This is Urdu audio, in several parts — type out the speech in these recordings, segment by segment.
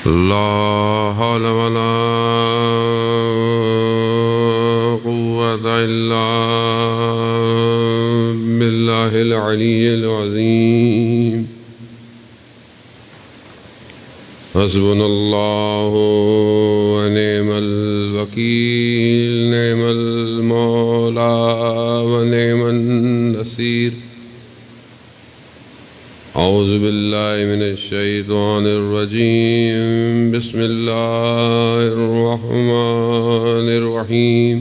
لا حول ولا قوة إلا بالله العلي العظيم. حسبنا الله ونعم الوكيل، نعم المولى ونعم النصير. أعوذ بالله من الشيطان الرجيم. بسم الله الرحمن الرحيم.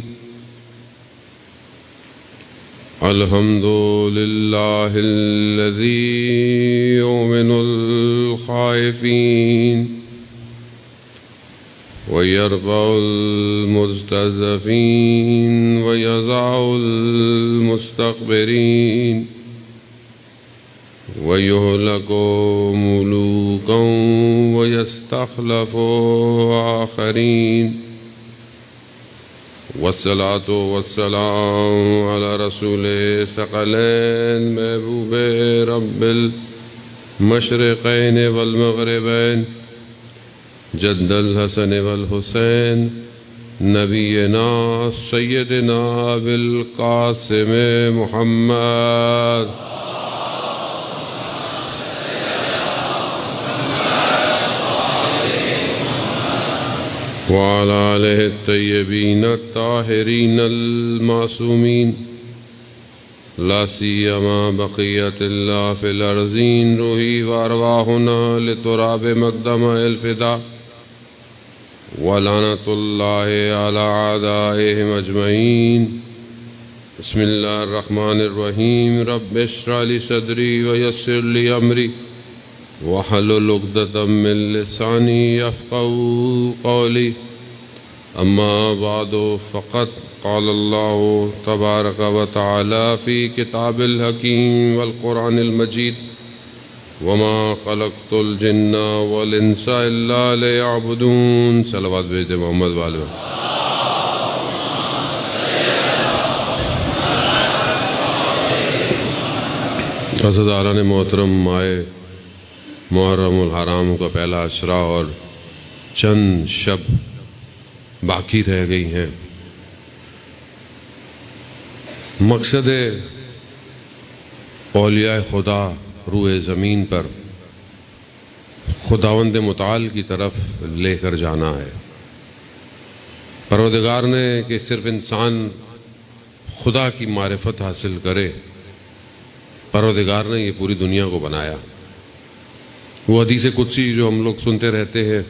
الحمد لله الذي يؤمن الخائفين ويرفع المستضعفين ويضع المستكبرين ويهلك ملوكا ويستخلف آخرين. والصلاة والسلام على رسول ثقلين محبوب رب المشرقين والمغربين جد الحسن والحسين نبينا سيدنا بالقاسم محمد وعلى آله الطيبين الطاهرين المعصومين، لا سيما بقية الله في الأرضين. روحي وأرواحنا لتراب مقدم الفداء، ولعنة الله على أعدائهم أجمعين. بسم الله الرحمن الرحيم. رب اشرح لي صدري ويسر لي أمري واحلل عقدة من لساني يفقهوا قولي. أما بعد، فقد قال الله تبارك وتعالى في كتاب الحكيم والقرآن المجيد: وما خلقت الجن والإنس إلا ليعبدون. صلوات بھیج دے محمد والے. عزیزان محترم، آئے محرم الحرام کا پہلا عشرہ اور چند شب باقی رہ گئی ہیں. مقصد اولیاء خدا روئے زمین پر خداوند متعال کی طرف لے کر جانا ہے. پروردگار نے کہ صرف انسان خدا کی معرفت حاصل کرے، پروردگار نے یہ پوری دنیا کو بنایا. وہ حدیث قدسی جو ہم لوگ سنتے رہتے ہیں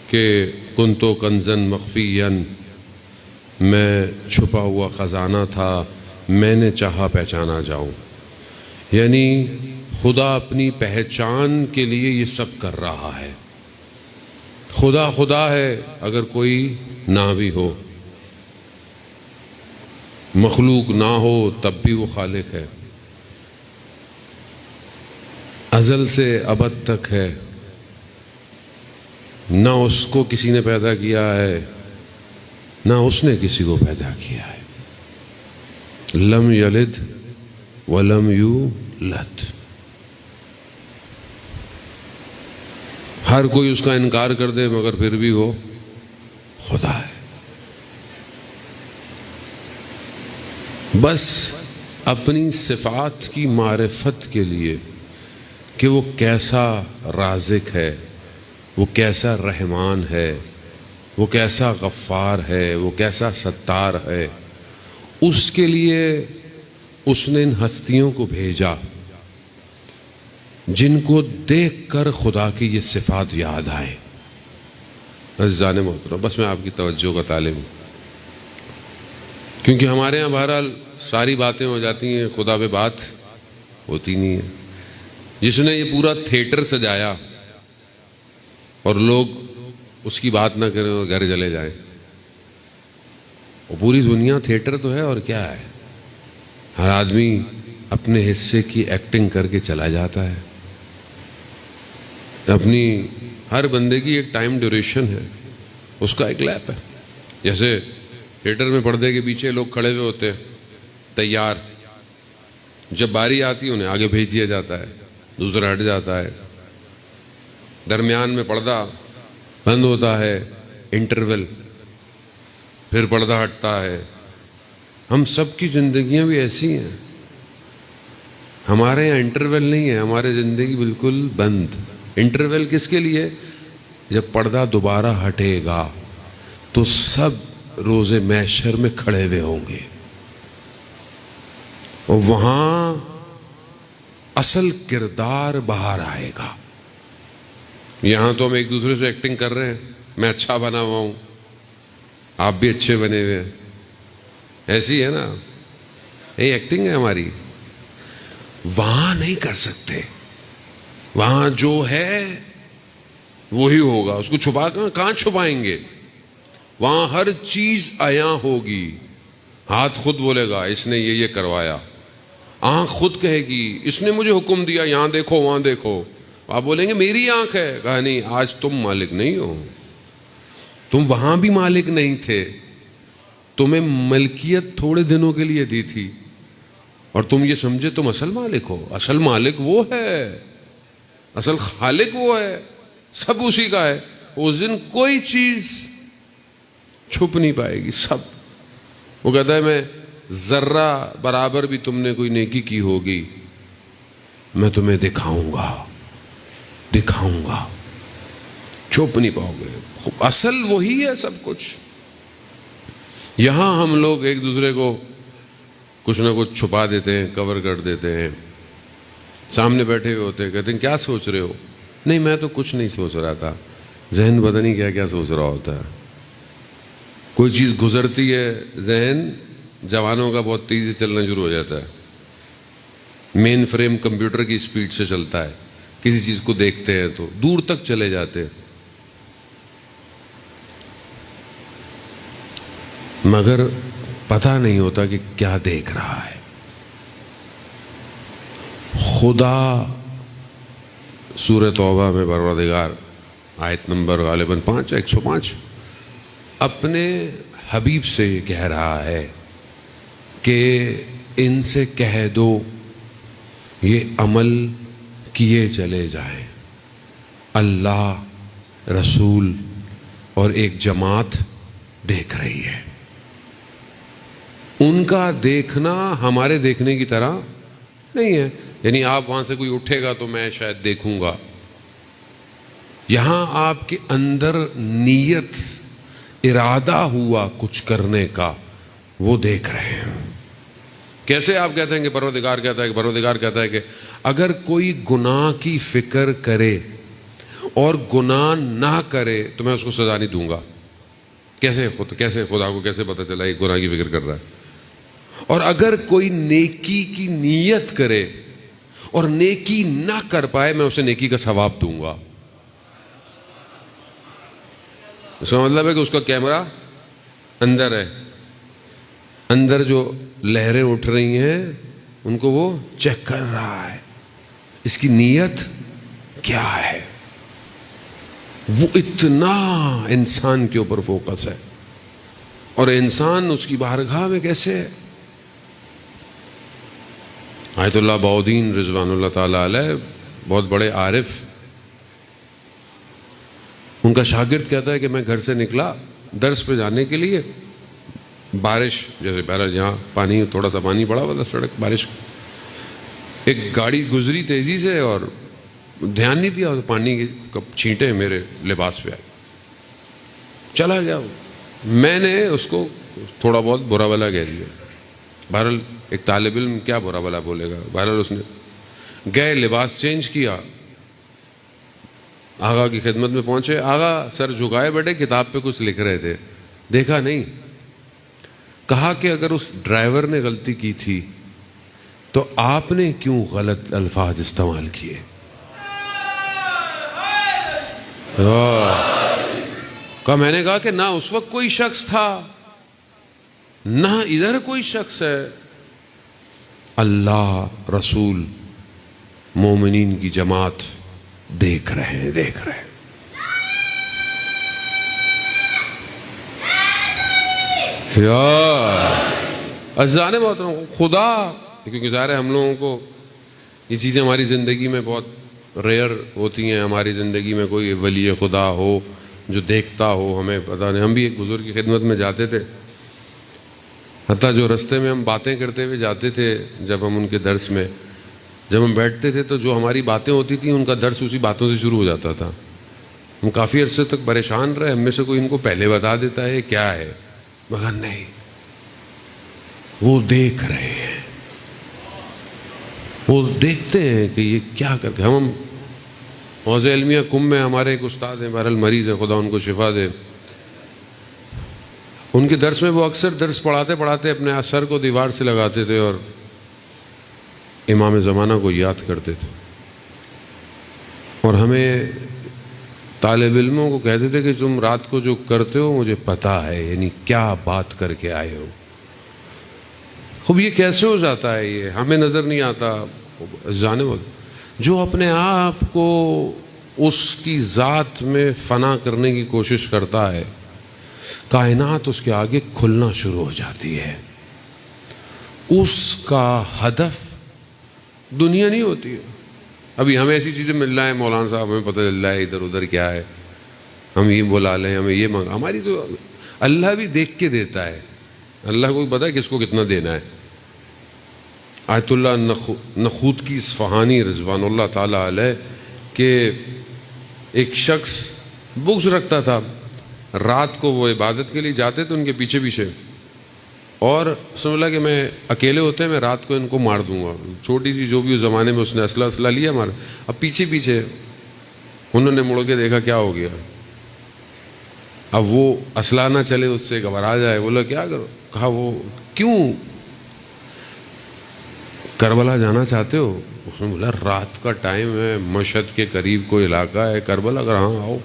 کہ کنتو کنزن مخفیاً، میں چھپا ہوا خزانہ تھا، میں نے چاہا پہچانا جاؤں. یعنی خدا اپنی پہچان کے لیے یہ سب کر رہا ہے. خدا خدا ہے اگر کوئی نہ بھی ہو، مخلوق نہ ہو تب بھی وہ خالق ہے. ازل سے ابد تک ہے، نہ اس کو کسی نے پیدا کیا ہے نہ اس نے کسی کو پیدا کیا ہے. لم یلد ولم یولد. ہر کوئی اس کا انکار کر دے مگر پھر بھی وہ خدا ہے. بس اپنی صفات کی معرفت کے لیے کہ وہ کیسا رازق ہے، وہ کیسا رحمان ہے، وہ کیسا غفار ہے، وہ کیسا ستار ہے، اس کے لیے اس نے ان ہستیوں کو بھیجا جن کو دیکھ کر خدا کی یہ صفات یاد آئیں. عزیزان محترم، بس میں آپ کی توجہ کا طالب ہوں، کیونکہ ہمارے ہاں بہرحال ساری باتیں ہو جاتی ہیں، خدا پہ بات ہوتی نہیں ہے. جس نے یہ پورا تھیٹر سجایا اور لوگ اس کی بات نہ کریں اور گھر چلے جائیں. اور پوری دنیا تھیٹر تو ہے اور کیا ہے. ہر آدمی اپنے حصے کی ایکٹنگ کر کے چلا جاتا ہے. اپنی ہر بندے کی ایک ٹائم ڈیوریشن ہے، اس کا ایک لیپ ہے. جیسے تھیٹر میں پردے کے پیچھے لوگ کھڑے ہوئے ہوتے ہیں تیار، جب باری آتی ہے انہیں آگے بھیج دیا جاتا ہے، دوسرا ہٹ جاتا ہے. درمیان میں پردہ بند ہوتا ہے، انٹرول، پھر پردہ ہٹتا ہے. ہم سب کی زندگیاں بھی ایسی ہیں. ہمارے یہاں انٹرول نہیں ہے، ہماری زندگی بالکل بند. انٹرول کس کے لیے؟ جب پردہ دوبارہ ہٹے گا تو سب روز محشر میں کھڑے ہوئے ہوں گے، اور وہاں اصل کردار باہر آئے گا. یہاں تو ہم ایک دوسرے سے ایکٹنگ کر رہے ہیں، میں اچھا بنا ہوا ہوں، آپ بھی اچھے بنے ہوئے ہیں، ایسی ہے نا، یہ ایکٹنگ ہے ہماری. وہاں نہیں کر سکتے. وہاں جو ہے وہی ہوگا، اس کو چھپا کر کہاں چھپائیں گے؟ وہاں ہر چیز عیاں ہوگی. ہاتھ خود بولے گا اس نے یہ کروایا، آنکھ خود کہے گی اس نے مجھے حکم دیا یہاں دیکھو وہاں دیکھو. آپ بولیں گے میری آنکھ ہے، کہا نہیں، آج تم مالک نہیں ہو، تم وہاں بھی مالک نہیں تھے. تمہیں ملکیت تھوڑے دنوں کے لیے دی تھی اور تم یہ سمجھے تم اصل مالک ہو. اصل مالک وہ ہے، اصل خالق وہ ہے، سب اسی کا ہے. اس دن کوئی چیز چھپ نہیں پائے گی، سب. وہ کہتا ہے میں ذرہ برابر بھی تم نے کوئی نیکی کی ہوگی میں تمہیں دکھاؤں گا، چھپ نہیں پاؤ گے. اصل وہی ہے سب کچھ. یہاں ہم لوگ ایک دوسرے کو کچھ نہ کچھ چھپا دیتے ہیں، کور کر دیتے ہیں. سامنے بیٹھے ہوئے ہوتے ہیں، کہتے ہیں کیا سوچ رہے ہو؟ نہیں میں تو کچھ نہیں سوچ رہا تھا. ذہن پتہ نہیں کیا سوچ رہا ہوتا ہے. کوئی چیز گزرتی ہے، ذہن جوانوں کا بہت تیزی سے چلنا شروع ہو جاتا ہے. مین فریم کمپیوٹر کی سپیڈ سے چلتا ہے. کسی چیز کو دیکھتے ہیں تو دور تک چلے جاتے ہیں، مگر پتہ نہیں ہوتا کہ کیا دیکھ رہا ہے. خدا سورہ توبہ میں پروردگار آیت نمبر غالباً 105 اپنے حبیب سے یہ کہہ رہا ہے کہ ان سے کہہ دو یہ عمل کیے چلے جائیں. اللہ، رسول اور ایک جماعت دیکھ رہی ہے. ان کا دیکھنا ہمارے دیکھنے کی طرح نہیں ہے. یعنی آپ وہاں سے کوئی اٹھے گا تو میں شاید دیکھوں گا. یہاں آپ کے اندر نیت، ارادہ ہوا کچھ کرنے کا، وہ دیکھ رہے ہیں. کیسے آپ کہتے ہیں کہ پروردگار کہتا ہے کہ اگر کوئی گناہ کی فکر کرے اور گناہ نہ کرے تو میں اس کو سزا نہیں دوں گا. کیسے خدا کو کیسے پتہ چلا یہ گناہ کی فکر کر رہا ہے؟ اور اگر کوئی نیکی کی نیت کرے اور نیکی نہ کر پائے میں اسے نیکی کا ثواب دوں گا. اس کا مطلب ہے کہ اس کا کیمرہ اندر ہے، اندر جو لہریں اٹھ رہی ہیں ان کو وہ چیک کر رہا ہے، اس کی نیت کیا ہے. وہ اتنا انسان کے اوپر فوکس ہے، اور انسان اس کی بارگاہ میں کیسے ہے. آیت اللہ بہاؤالدین رضوان اللہ تعالیٰ علیہ بہت بڑے عارف، ان کا شاگرد کہتا ہے کہ میں گھر سے نکلا درس پہ جانے کے لیے، بارش جیسے بہرحال یہاں پانی، تھوڑا سا پانی پڑا ہوا تھا سڑک، بارش، ایک گاڑی گزری تیزی سے اور دھیان نہیں دیا، پانی کی چھینٹیں میرے لباس پہ آئی، چلا گیا. میں نے اس کو تھوڑا بہت برا بھلا کہہ دیا. بہرحال ایک طالب علم کیا برا بھلا بولے گا. بہرحال اس نے گئے، لباس چینج کیا، آغا کی خدمت میں پہنچے. آغا سر جھکائے بیٹھے، کتاب پہ کچھ لکھ رہے تھے. دیکھا نہیں، کہا کہ اگر اس ڈرائیور نے غلطی کی تھی تو آپ نے کیوں غلط الفاظ استعمال کیے؟ میں نے کہا کہ نہ اس وقت کوئی شخص تھا نہ ادھر کوئی شخص ہے. اللہ، رسول، مومنین کی جماعت دیکھ رہے ہیں. عزیزان محترم، خدا، کیونکہ ظاہر ہے ہم لوگوں کو یہ چیزیں ہماری زندگی میں بہت ریئر ہوتی ہیں ہماری زندگی میں کوئی ولی خدا ہو جو دیکھتا ہو ہمیں پتہ نہیں. ہم بھی ایک بزرگ کی خدمت میں جاتے تھے, حتیٰ جو رستے میں ہم باتیں کرتے ہوئے جاتے تھے, جب ہم ان کے درس میں جب ہم بیٹھتے تھے تو جو ہماری باتیں ہوتی تھیں ان کا درس اسی باتوں سے شروع ہو جاتا تھا. ہم کافی عرصے تک پریشان رہے, ہم میں سے کوئی ان کو پہلے بتا دیتا ہے کیا ہے, مگر نہیں, وہ دیکھ رہے ہیں, وہ دیکھتے ہیں کہ یہ کیا کر کے. ہم حوض علمیہ کم میں ہمارے ایک استاد ہیں, بہرحال مریض ہے, خدا ان کو شفا دے, ان کے درس میں وہ اکثر درس پڑھاتے پڑھاتے اپنے سر کو دیوار سے لگاتے تھے اور امام زمانہ کو یاد کرتے تھے, اور ہمیں طالب علموں کو کہتے تھے کہ تم رات کو جو کرتے ہو مجھے پتہ ہے, یعنی کیا بات کر کے آئے ہو. خوب یہ کیسے ہو جاتا ہے, یہ ہمیں نظر نہیں آتا. جانے والے جو اپنے آپ کو اس کی ذات میں فنا کرنے کی کوشش کرتا ہے, کائنات اس کے آگے کھلنا شروع ہو جاتی ہے. اس کا ہدف دنیا نہیں ہوتی ہے. ابھی ہمیں ایسی چیزیں مل رہا ہے, مولانا صاحب ہمیں پتہ چل رہا ہے ادھر ادھر کیا ہے, ہم یہ بلا لیں, ہمیں یہ مانگا. ہماری تو اللہ بھی دیکھ کے دیتا ہے, اللہ کو پتہ ہے کس کو کتنا دینا ہے. آیت اللہ نخوت کی اصفہانی رضوان اللہ تعالیٰ علیہ کہ ایک شخص بغض رکھتا تھا, رات کو وہ عبادت کے لیے جاتے تھے ان کے پیچھے پیچھے, اور سمجھ کہ میں اکیلے ہوتے ہیں, میں رات کو ان کو مار دوں گا. چھوٹی سی جو بھی اس زمانے میں اس نے اسلحہ لیا ہمارا. اب پیچھے پیچھے انہوں نے مڑ کے دیکھا کیا ہو گیا, اب وہ اسلحہ نہ چلے, اس سے گھبرا جائے. بولا کیا کرو, کہا وہ کیوں کربلا جانا چاہتے ہو. اس نے بولا رات کا ٹائم ہے, مشہد کے قریب کوئی علاقہ ہے کربلا, اگر ہاں آؤ.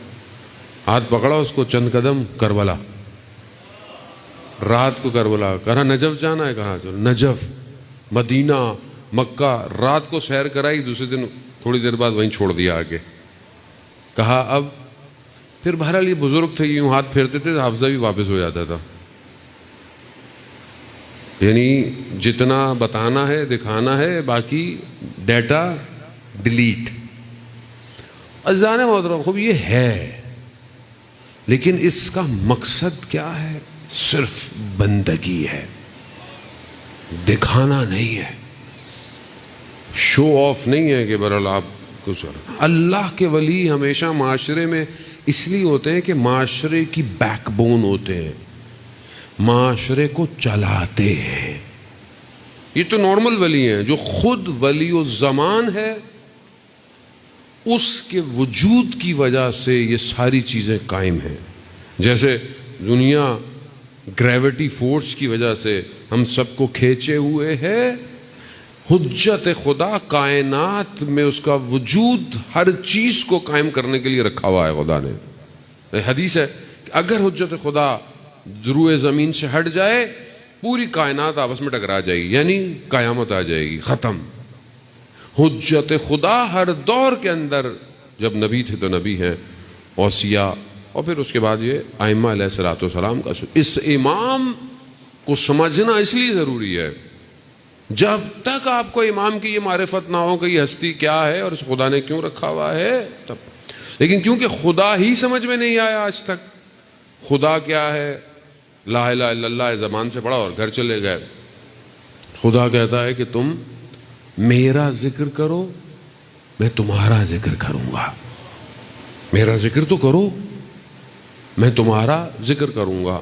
ہاتھ پکڑا اس کو, چند قدم کربلا, رات کو کربلا. کہا نجف جانا ہے, کہا چلو نجف, مدینہ, مکہ. رات کو سیر کرائی, دوسرے دن تھوڑی دیر بعد وہیں چھوڑ دیا آگے. کہا اب پھر بہرحال یہ بزرگ تھے, یوں ہاتھ پھیرتے تھے, حافظہ بھی واپس ہو جاتا تھا. یعنی جتنا بتانا ہے دکھانا ہے, باقی ڈیٹا ڈیلیٹ. عزیزان محترم خوب یہ ہے, لیکن اس کا مقصد کیا ہے؟ صرف بندگی ہے, دکھانا نہیں ہے, شو آف نہیں ہے کہ بہرحال آپ کچھ. اللہ کے ولی ہمیشہ معاشرے میں اس لیے ہوتے ہیں کہ معاشرے کی بیک بون ہوتے ہیں, معاشرے کو چلاتے ہیں. یہ تو نارمل ولی ہیں, جو خود ولی الزمان ہے, اس کے وجود کی وجہ سے یہ ساری چیزیں قائم ہیں. جیسے دنیا گریویٹی فورس کی وجہ سے ہم سب کو کھینچے ہوئے ہے, حجت خدا کائنات میں اس کا وجود ہر چیز کو قائم کرنے کے لیے رکھا ہوا ہے خدا نے. حدیث ہے کہ اگر حجت خدا ضروع زمین سے ہٹ جائے, پوری کائنات آپس میں ٹکرا جائے گی, یعنی قیامت آ جائے گی, ختم. حجت خدا ہر دور کے اندر, جب نبی تھے تو نبی ہیں, اوصیاء, اور پھر اس کے بعد یہ ائمہ علیہ الصلوۃ والسلام کا. اس امام کو سمجھنا اس لیے ضروری ہے, جب تک آپ کو امام کی یہ معرفت نہ ہو کہ یہ ہستی کیا ہے اور اس خدا نے کیوں رکھا ہوا ہے تب. لیکن کیونکہ خدا ہی سمجھ میں نہیں آیا آج تک, خدا کیا ہے, لا الہ الا اللہ زبان سے پڑھا اور گھر چلے گئے. خدا کہتا ہے کہ تم میرا ذکر کرو, میں تمہارا ذکر کروں گا. میرا ذکر تو کرو, میں تمہارا ذکر کروں گا.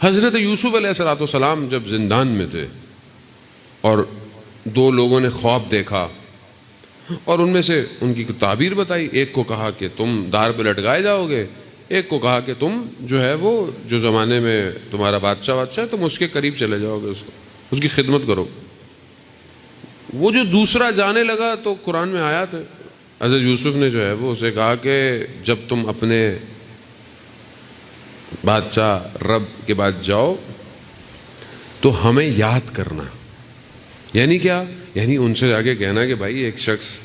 حضرت یوسف علیہ السلام جب زندان میں تھے اور دو لوگوں نے خواب دیکھا اور ان میں سے ان کی تعبیر بتائی, ایک کو کہا کہ تم دار پہ لٹکائے جاؤ گے, ایک کو کہا کہ تم جو ہے وہ جو زمانے میں تمہارا بادشاہ ہے تم اس کے قریب چلے جاؤ گے, اس کی خدمت کرو. وہ جو دوسرا جانے لگا تو قرآن میں آیات ہے, حضرت یوسف نے جو ہے وہ اسے کہا کہ جب تم اپنے بادشاہ رب کے بعد جاؤ تو ہمیں یاد کرنا. یعنی کیا؟ یعنی ان سے آگے کہنا کہ بھائی ایک شخص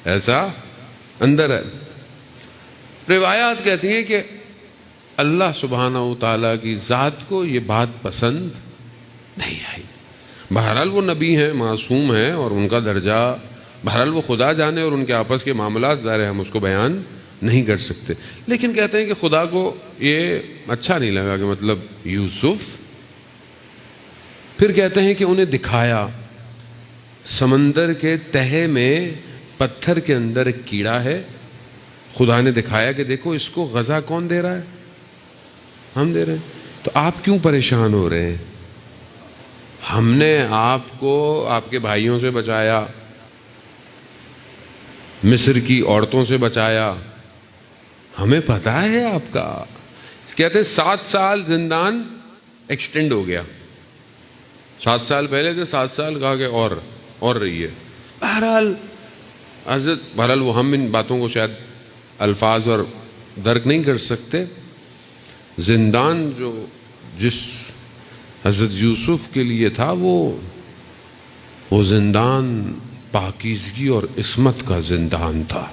ایسا اندر ہے. روایات کہتی ہیں کہ اللہ سبحانہ و تعالیٰ کی ذات کو یہ بات پسند نہیں آئی. بہرحال وہ نبی ہیں, معصوم ہیں, اور ان کا درجہ بہرحال وہ خدا جانے، اور ان کے آپس کے معاملات ظاہر ہے ہم اس کو بیان نہیں کر سکتے، لیکن کہتے ہیں کہ خدا کو یہ اچھا نہیں لگا کہ مطلب یوسف، پھر کہتے ہیں کہ انہیں دکھایا سمندر کے تہے میں پتھر کے اندر ایک کیڑا ہے، خدا نے دکھایا کہ دیکھو اس کو غذا کون دے رہا ہے؟ ہم دے رہے ہیں، تو آپ کیوں پریشان ہو رہے ہیں؟ ہم نے آپ کو آپ کے بھائیوں سے بچایا، مصر کی عورتوں سے بچایا، ہمیں پتہ ہے آپ کا۔ کہتے ہیں 7 سال زندان ایکسٹینڈ ہو گیا، 7 سال پہلے تھے، 7 سال کہا کہ اور رہی ہے۔ بہرحال بہرحال وہ ہم ان باتوں کو شاید الفاظ اور درک نہیں کر سکتے۔ زندان جو جس حضرت یوسف کے لیے تھا وہ زندان پاکیزگی اور عصمت کا زندان تھا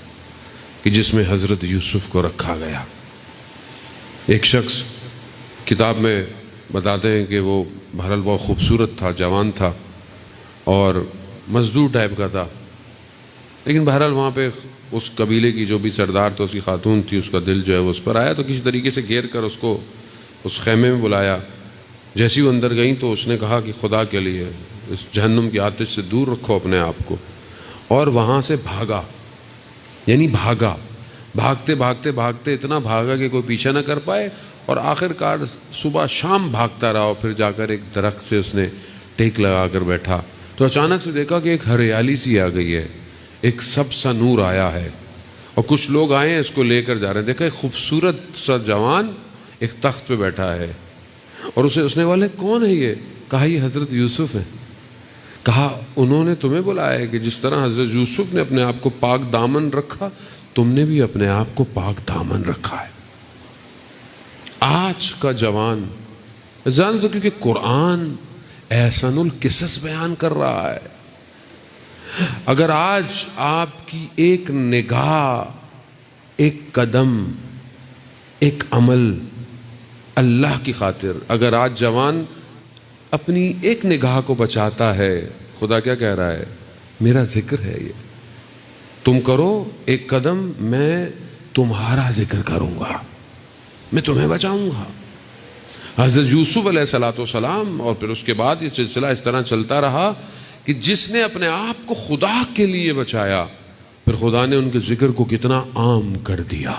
کہ جس میں حضرت یوسف کو رکھا گیا۔ ایک شخص کتاب میں بتاتے ہیں کہ وہ بہرحال بہت خوبصورت تھا، جوان تھا اور مزدور ٹائپ کا تھا، لیکن بہرحال وہاں پہ اس قبیلے کی جو بھی سردار تھا، اس کی خاتون تھی، اس کا دل جو ہے وہ اس پر آیا، تو کسی طریقے سے گھیر کر اس کو اس خیمے میں بلایا۔ جیسی وہ اندر گئیں تو اس نے کہا کہ خدا کے لیے اس جہنم کی آتش سے دور رکھو اپنے آپ کو، اور وہاں سے بھاگا، یعنی بھاگتے بھاگتے بھاگتے اتنا بھاگا کہ کوئی پیچھا نہ کر پائے، اور آخر کار صبح شام بھاگتا رہا، اور پھر جا کر ایک درخت سے اس نے ٹیک لگا کر بیٹھا، تو اچانک سے دیکھا کہ ایک ہریالی سی آ گئی ہے، ایک سب سا نور آیا ہے، اور کچھ لوگ آئے ہیں اس کو لے کر جا رہے ہیں۔ دیکھا ایک خوبصورت سا جوان ایک تخت پہ بیٹھا ہے، اور اس نے والے کون ہے یہ؟ کہا یہ حضرت یوسف ہے۔ کہا انہوں نے تمہیں بلایا ہے کہ جس طرح حضرت یوسف نے اپنے آپ کو پاک دامن رکھا، تم نے بھی اپنے آپ کو پاک دامن رکھا ہے۔ آج کا جوان جان تو، کیونکہ قرآن احسن القصص بیان کر رہا ہے، اگر آج آپ کی ایک نگاہ، ایک قدم، ایک عمل اللہ کی خاطر، اگر آج جوان اپنی ایک نگاہ کو بچاتا ہے، خدا کیا کہہ رہا ہے؟ میرا ذکر ہے یہ، تم کرو ایک قدم، میں تمہارا ذکر کروں گا، میں تمہیں بچاؤں گا۔ حضرت یوسف علیہ السلام، اور پھر اس کے بعد یہ سلسلہ اس طرح چلتا رہا کہ جس نے اپنے آپ کو خدا کے لیے بچایا، پھر خدا نے ان کے ذکر کو کتنا عام کر دیا۔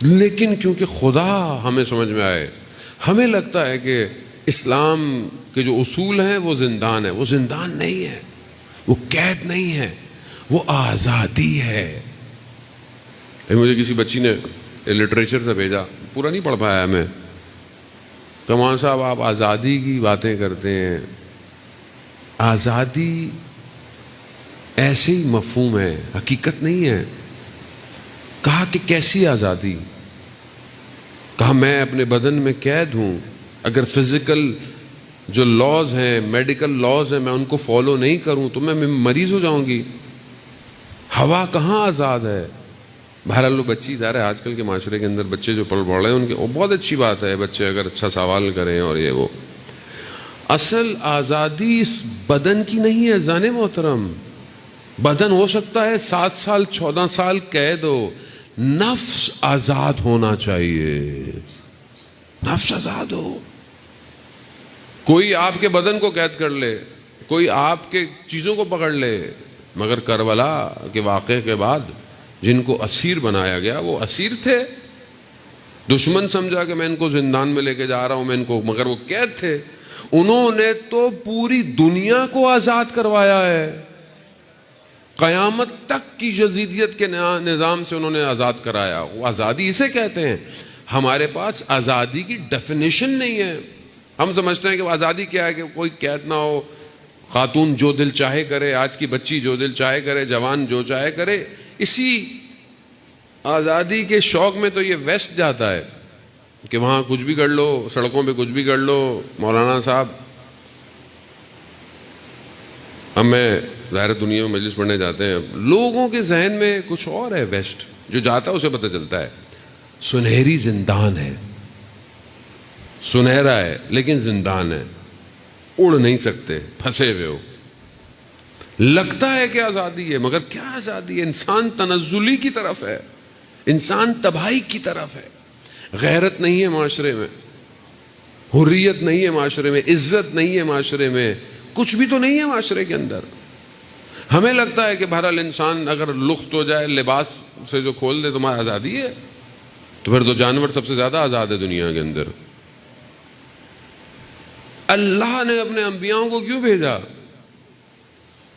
لیکن کیونکہ خدا ہمیں سمجھ میں آئے، ہمیں لگتا ہے کہ اسلام کے جو اصول ہیں وہ زندان ہے، وہ زندان نہیں ہے، وہ قید نہیں ہے، وہ آزادی ہے۔ مجھے کسی بچی نے لٹریچر سے بھیجا، پورا نہیں پڑھ پایا میں، کہ مولانا صاحب آپ آزادی کی باتیں کرتے ہیں، آزادی ایسے ہی مفہوم ہے، حقیقت نہیں ہے۔ کہا کہ کیسی آزادی؟ کہا میں اپنے بدن میں قید ہوں، اگر فزیکل جو لاز ہیں، میڈیکل لاز ہیں، میں ان کو فالو نہیں کروں تو میں مریض ہو جاؤں گی۔ ہوا کہاں آزاد ہے؟ بہرحال وہ بچی ظاہر ہے آج کل کے معاشرے کے اندر بچے جو پڑھ رہے ہیں ان کے، وہ بہت اچھی بات ہے، بچے اگر اچھا سوال کریں اور یہ وہ، اصل آزادی اس بدن کی نہیں ہے زانے محترم۔ بدن ہو سکتا ہے 7 سال 14 سال قید ہو، نفس آزاد ہونا چاہیے، نفس آزاد ہو۔ کوئی آپ کے بدن کو قید کر لے، کوئی آپ کے چیزوں کو پکڑ لے، مگر کربلا کے واقعے کے بعد جن کو اسیر بنایا گیا وہ اسیر تھے، دشمن سمجھا کہ میں ان کو زندان میں لے کے جا رہا ہوں، میں ان کو، مگر وہ قید تھے۔ انہوں نے تو پوری دنیا کو آزاد کروایا ہے، قیامت تک کی یزیدیت کے نظام سے انہوں نے آزاد کرایا۔ وہ آزادی اسے کہتے ہیں۔ ہمارے پاس آزادی کی ڈیفینیشن نہیں ہے۔ ہم سمجھتے ہیں کہ آزادی کیا ہے کہ کوئی قید نہ ہو، خاتون جو دل چاہے کرے، آج کی بچی جو دل چاہے کرے، جوان جو چاہے کرے۔ اسی آزادی کے شوق میں تو یہ ویسٹ جاتا ہے کہ وہاں کچھ بھی کر لو، سڑکوں پہ کچھ بھی کر لو۔ مولانا صاحب، ہم میں ظاہر دنیا میں مجلس پڑھنے جاتے ہیں، لوگوں کے ذہن میں کچھ اور ہے، ویسٹ جو جاتا ہے اسے پتہ چلتا ہے سنہری زندان ہے، سنہرا ہے لیکن زندان ہے، اڑ نہیں سکتے، پھنسے ہوئے ہو۔ لگتا ہے کہ آزادی ہے، مگر کیا آزادی ہے؟ انسان تنزلی کی طرف ہے، انسان تباہی کی طرف ہے. غیرت نہیں ہے معاشرے میں، حریت نہیں ہے معاشرے میں، عزت نہیں ہے معاشرے میں، کچھ بھی تو نہیں ہے معاشرے کے اندر. ہمیں لگتا ہے کہ بہرحال انسان اگر لخت ہو جائے، لباس سے جو کھول دے، تمہاری آزادی ہے. تو پھر تو جانور سب سے زیادہ آزاد ہے دنیا کے اندر. اللہ نے اپنے انبیاءوں کو کیوں بھیجا؟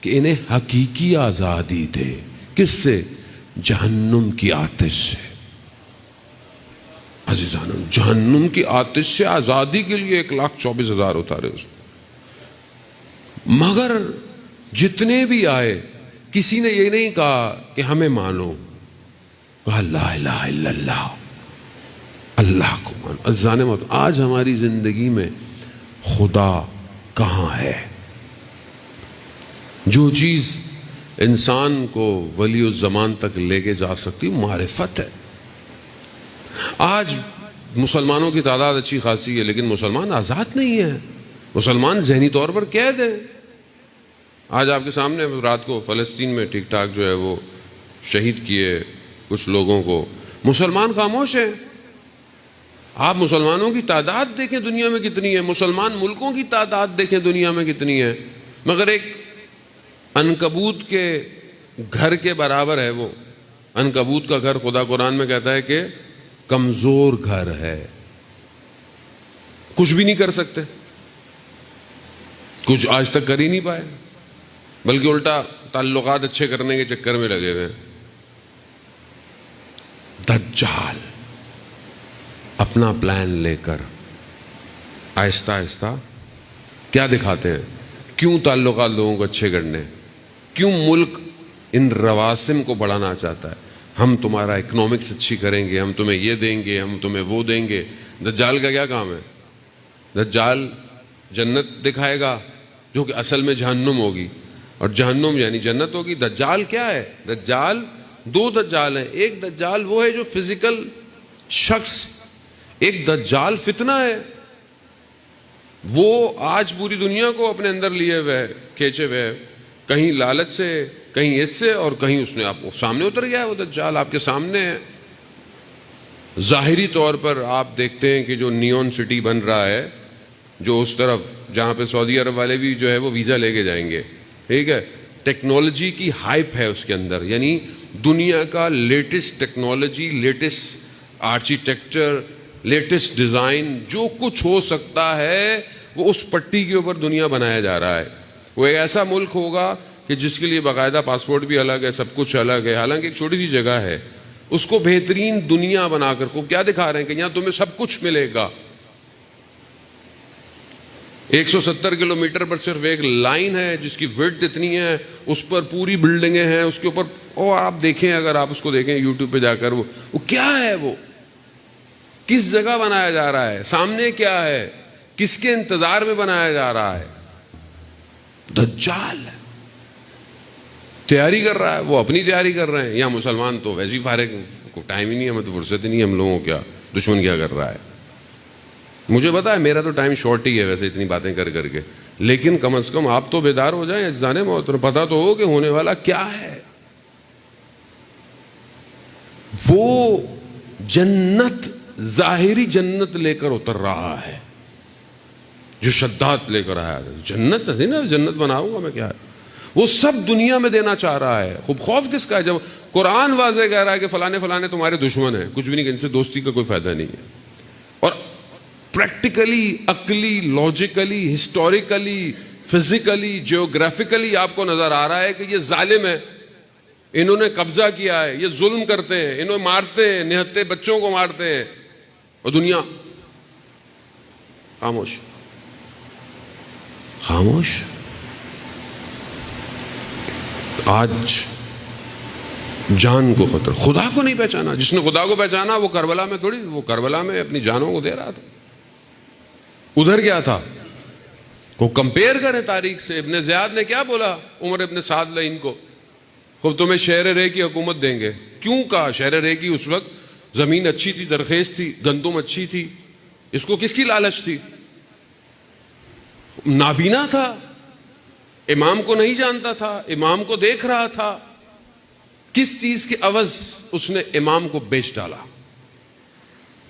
کہ انہیں حقیقی آزادی دے. کس سے؟ جہنم کی آتش سے. عزیزانو، جہنم کی آتش سے آزادی کے لیے 1,24,000 اتارے اس میں. مگر جتنے بھی آئے، کسی نے یہ نہیں کہا کہ ہمیں مانو، کہا لا الہ الا اللہ، اللہ کو مانو. عزیزانو، آج ہماری زندگی میں خدا کہاں ہے؟ جو چیز انسان کو ولی الزمان تک لے کے جا سکتی معرفت ہے. آج مسلمانوں کی تعداد اچھی خاصی ہے، لیکن مسلمان آزاد نہیں ہے. مسلمان ذہنی طور پر قید ہے. آج آپ کے سامنے رات کو فلسطین میں ٹھیک ٹھاک جو ہے وہ شہید کیے کچھ لوگوں کو. مسلمان خاموش ہیں. آپ مسلمانوں کی تعداد دیکھیں دنیا میں کتنی ہے، مسلمان ملکوں کی تعداد دیکھیں دنیا میں کتنی ہے، مگر ایک عنکبوت کے گھر کے برابر ہے وہ. عنکبوت کا گھر خدا قرآن میں کہتا ہے کہ کمزور گھر ہے، کچھ بھی نہیں کر سکتے، کچھ آج تک کر ہی نہیں پائے، بلکہ الٹا تعلقات اچھے کرنے کے چکر میں لگے ہوئے. دجال اپنا پلان لے کر آہستہ آہستہ کیا دکھاتے ہیں؟ کیوں تعلقات لوگوں کو اچھے کرنے، کیوں ملک ان رواسم کو بڑھانا چاہتا ہے. ہم تمہارا اکنامکس اچھی کریں گے، ہم تمہیں یہ دیں گے، ہم تمہیں وہ دیں گے. دجال کا کیا کام ہے؟ دجال جنت دکھائے گا جو کہ اصل میں جہنم ہوگی، اور جہنم یعنی جنت ہوگی. دجال کیا ہے؟ دجال دو دجال ہیں. ایک دجال وہ ہے جو فزیکل شخص، ایک دجال فتنہ ہے. وہ آج پوری دنیا کو اپنے اندر لیے ہوئے کھینچے ہوئے، کہیں لالچ سے، کہیں اس سے، اور کہیں اس نے آپ کو سامنے اتر گیا ہے. وہ دجال آپ کے سامنے ہے. ظاہری طور پر آپ دیکھتے ہیں کہ جو نیون سٹی بن رہا ہے، جو اس طرف جہاں پہ سعودی عرب والے بھی جو ہے وہ ویزا لے کے جائیں گے، ٹھیک ہے، ٹیکنالوجی کی ہائپ ہے اس کے اندر. یعنی دنیا کا latest technology, latest architecture, latest design, جو کچھ ہو سکتا ہے وہ اس پٹی کے اوپر دنیا بنایا جا رہا ہے. وہ ایک ایسا ملک ہوگا کہ جس کے لیے باقاعدہ پاسپورٹ بھی الگ ہے، سب کچھ الگ ہے. حالانکہ ایک چھوٹی سی جگہ ہے، اس کو بہترین دنیا بنا کر خوب کیا دکھا رہے ہیں کہ یہاں تمہیں سب کچھ ملے گا. 170 کلومیٹر پر صرف ایک لائن ہے جس کی وڈتھ اتنی ہے، اس پر پوری بلڈنگیں ہیں اس کے اوپر. اور آپ دیکھیں، اگر آپ اس کو دیکھیں یوٹیوب پہ جا کر، وہ کیا ہے، وہ کس جگہ بنایا جا رہا ہے، سامنے کیا ہے، کس کے انتظار میں بنایا جا رہا ہے؟ دجال تیاری کر رہا ہے، وہ اپنی تیاری کر رہے ہیں. یا مسلمان تو ویسے ہی فارغ، کو ٹائم ہی نہیں ہے، ہمیں تو فرصت ہی نہیں ہے. ہم لوگوں کیا دشمن کیا کر رہا ہے؟ مجھے پتا ہے میرا تو ٹائم شارٹ ہی ہے ویسے اتنی باتیں کر کر کے، لیکن کم از کم آپ تو بیدار ہو جائیں. جانے محترم، پتا تو ہو کہ ہونے والا کیا ہے. وہ جنت، ظاہری جنت لے کر اتر رہا ہے، جو شدات لے کر آیا. جنت ہے نا، جنت بناؤں گا میں، کیا ہے وہ سب دنیا میں دینا چاہ رہا ہے. خوب خوف کس کا ہے جب قرآن واضح کہہ رہا ہے کہ فلانے فلانے تمہارے دشمن ہیں، کچھ بھی نہیں، ان سے دوستی کا کوئی فائدہ نہیں ہے. اور پریکٹیکلی، عقلی، لاجیکلی، ہسٹوریکلی، فزیکلی، جیوگرافیکلی آپ کو نظر آ رہا ہے کہ یہ ظالم ہے، انہوں نے قبضہ کیا ہے، یہ ظلم کرتے ہیں، انہوں مارتے ہیں، نہتے بچوں کو مارتے ہیں، اور دنیا خاموش خاموش. آج جان کو خطر، خدا کو نہیں پہچانا. جس نے خدا کو پہچانا وہ کربلا میں تھوڑی، وہ کربلا میں اپنی جانوں کو دے رہا تھا. ادھر کیا تھا؟ کو کمپیئر کریں تاریخ سے. ابن زیاد نے کیا بولا عمر ابن سعد لعین کو؟ خب تمہیں شہر رے کی حکومت دیں گے. کیوں کہا؟ شہر رے کی اس وقت زمین اچھی تھی، زرخیز تھی، گندم اچھی تھی. اس کو کس کی لالچ تھی؟ نابینا تھا. امام کو نہیں جانتا تھا، امام کو دیکھ رہا تھا، کس چیز کے عوض اس نے امام کو بیچ ڈالا؟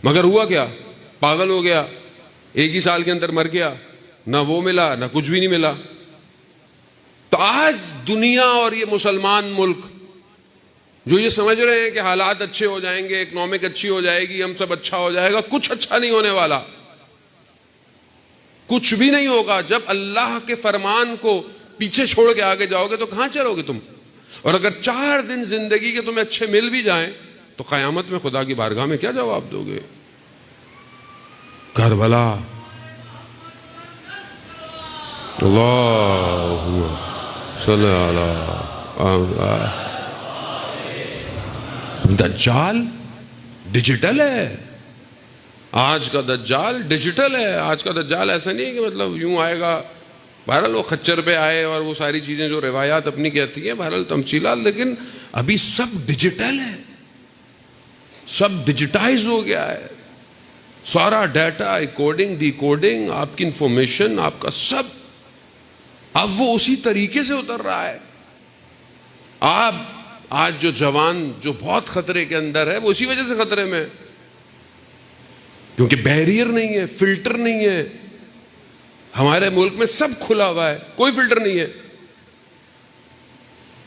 مگر ہوا کیا؟ پاگل ہو گیا، ایک ہی سال کے اندر مر گیا، نہ وہ ملا نہ کچھ بھی نہیں ملا۔ تو آج دنیا اور یہ مسلمان ملک جو یہ سمجھ رہے ہیں کہ حالات اچھے ہو جائیں گے، اکنامک اچھی ہو جائے گی، ہم سب اچھا ہو جائے گا، کچھ اچھا نہیں ہونے والا، کچھ بھی نہیں ہوگا۔ جب اللہ کے فرمان کو پیچھے چھوڑ کے آگے جاؤ گے تو کہاں چلو گے تم؟ اور اگر 4 دن زندگی کے تمہیں اچھے مل بھی جائیں تو قیامت میں خدا کی بارگاہ میں کیا جواب دو گے؟ کربلا، اللہم صلی علی دجال ڈیجیٹل ہے۔ آج کا دجال ڈیجیٹل ہے۔ آج کا دجال ایسا نہیں ہے کہ مطلب یوں آئے گا، بہرحال وہ خچر پہ آئے اور وہ ساری چیزیں جو روایات اپنی کہتی ہیں، بہرحال تمثیلات، لیکن ابھی سب ڈیجیٹل ہے، سب ڈیجیٹائز ہو گیا ہے۔ سارا ڈیٹا، کوڈنگ، ڈی کوڈنگ، آپ کی انفارمیشن، آپ کا سب اب وہ اسی طریقے سے اتر رہا ہے۔ آپ آج جو جوان جو بہت خطرے کے اندر ہے وہ اسی وجہ سے خطرے میں، کیونکہ بیریئر نہیں ہے، فلٹر نہیں ہے۔ ہمارے ملک میں سب کھلا ہوا ہے، کوئی فلٹر نہیں ہے،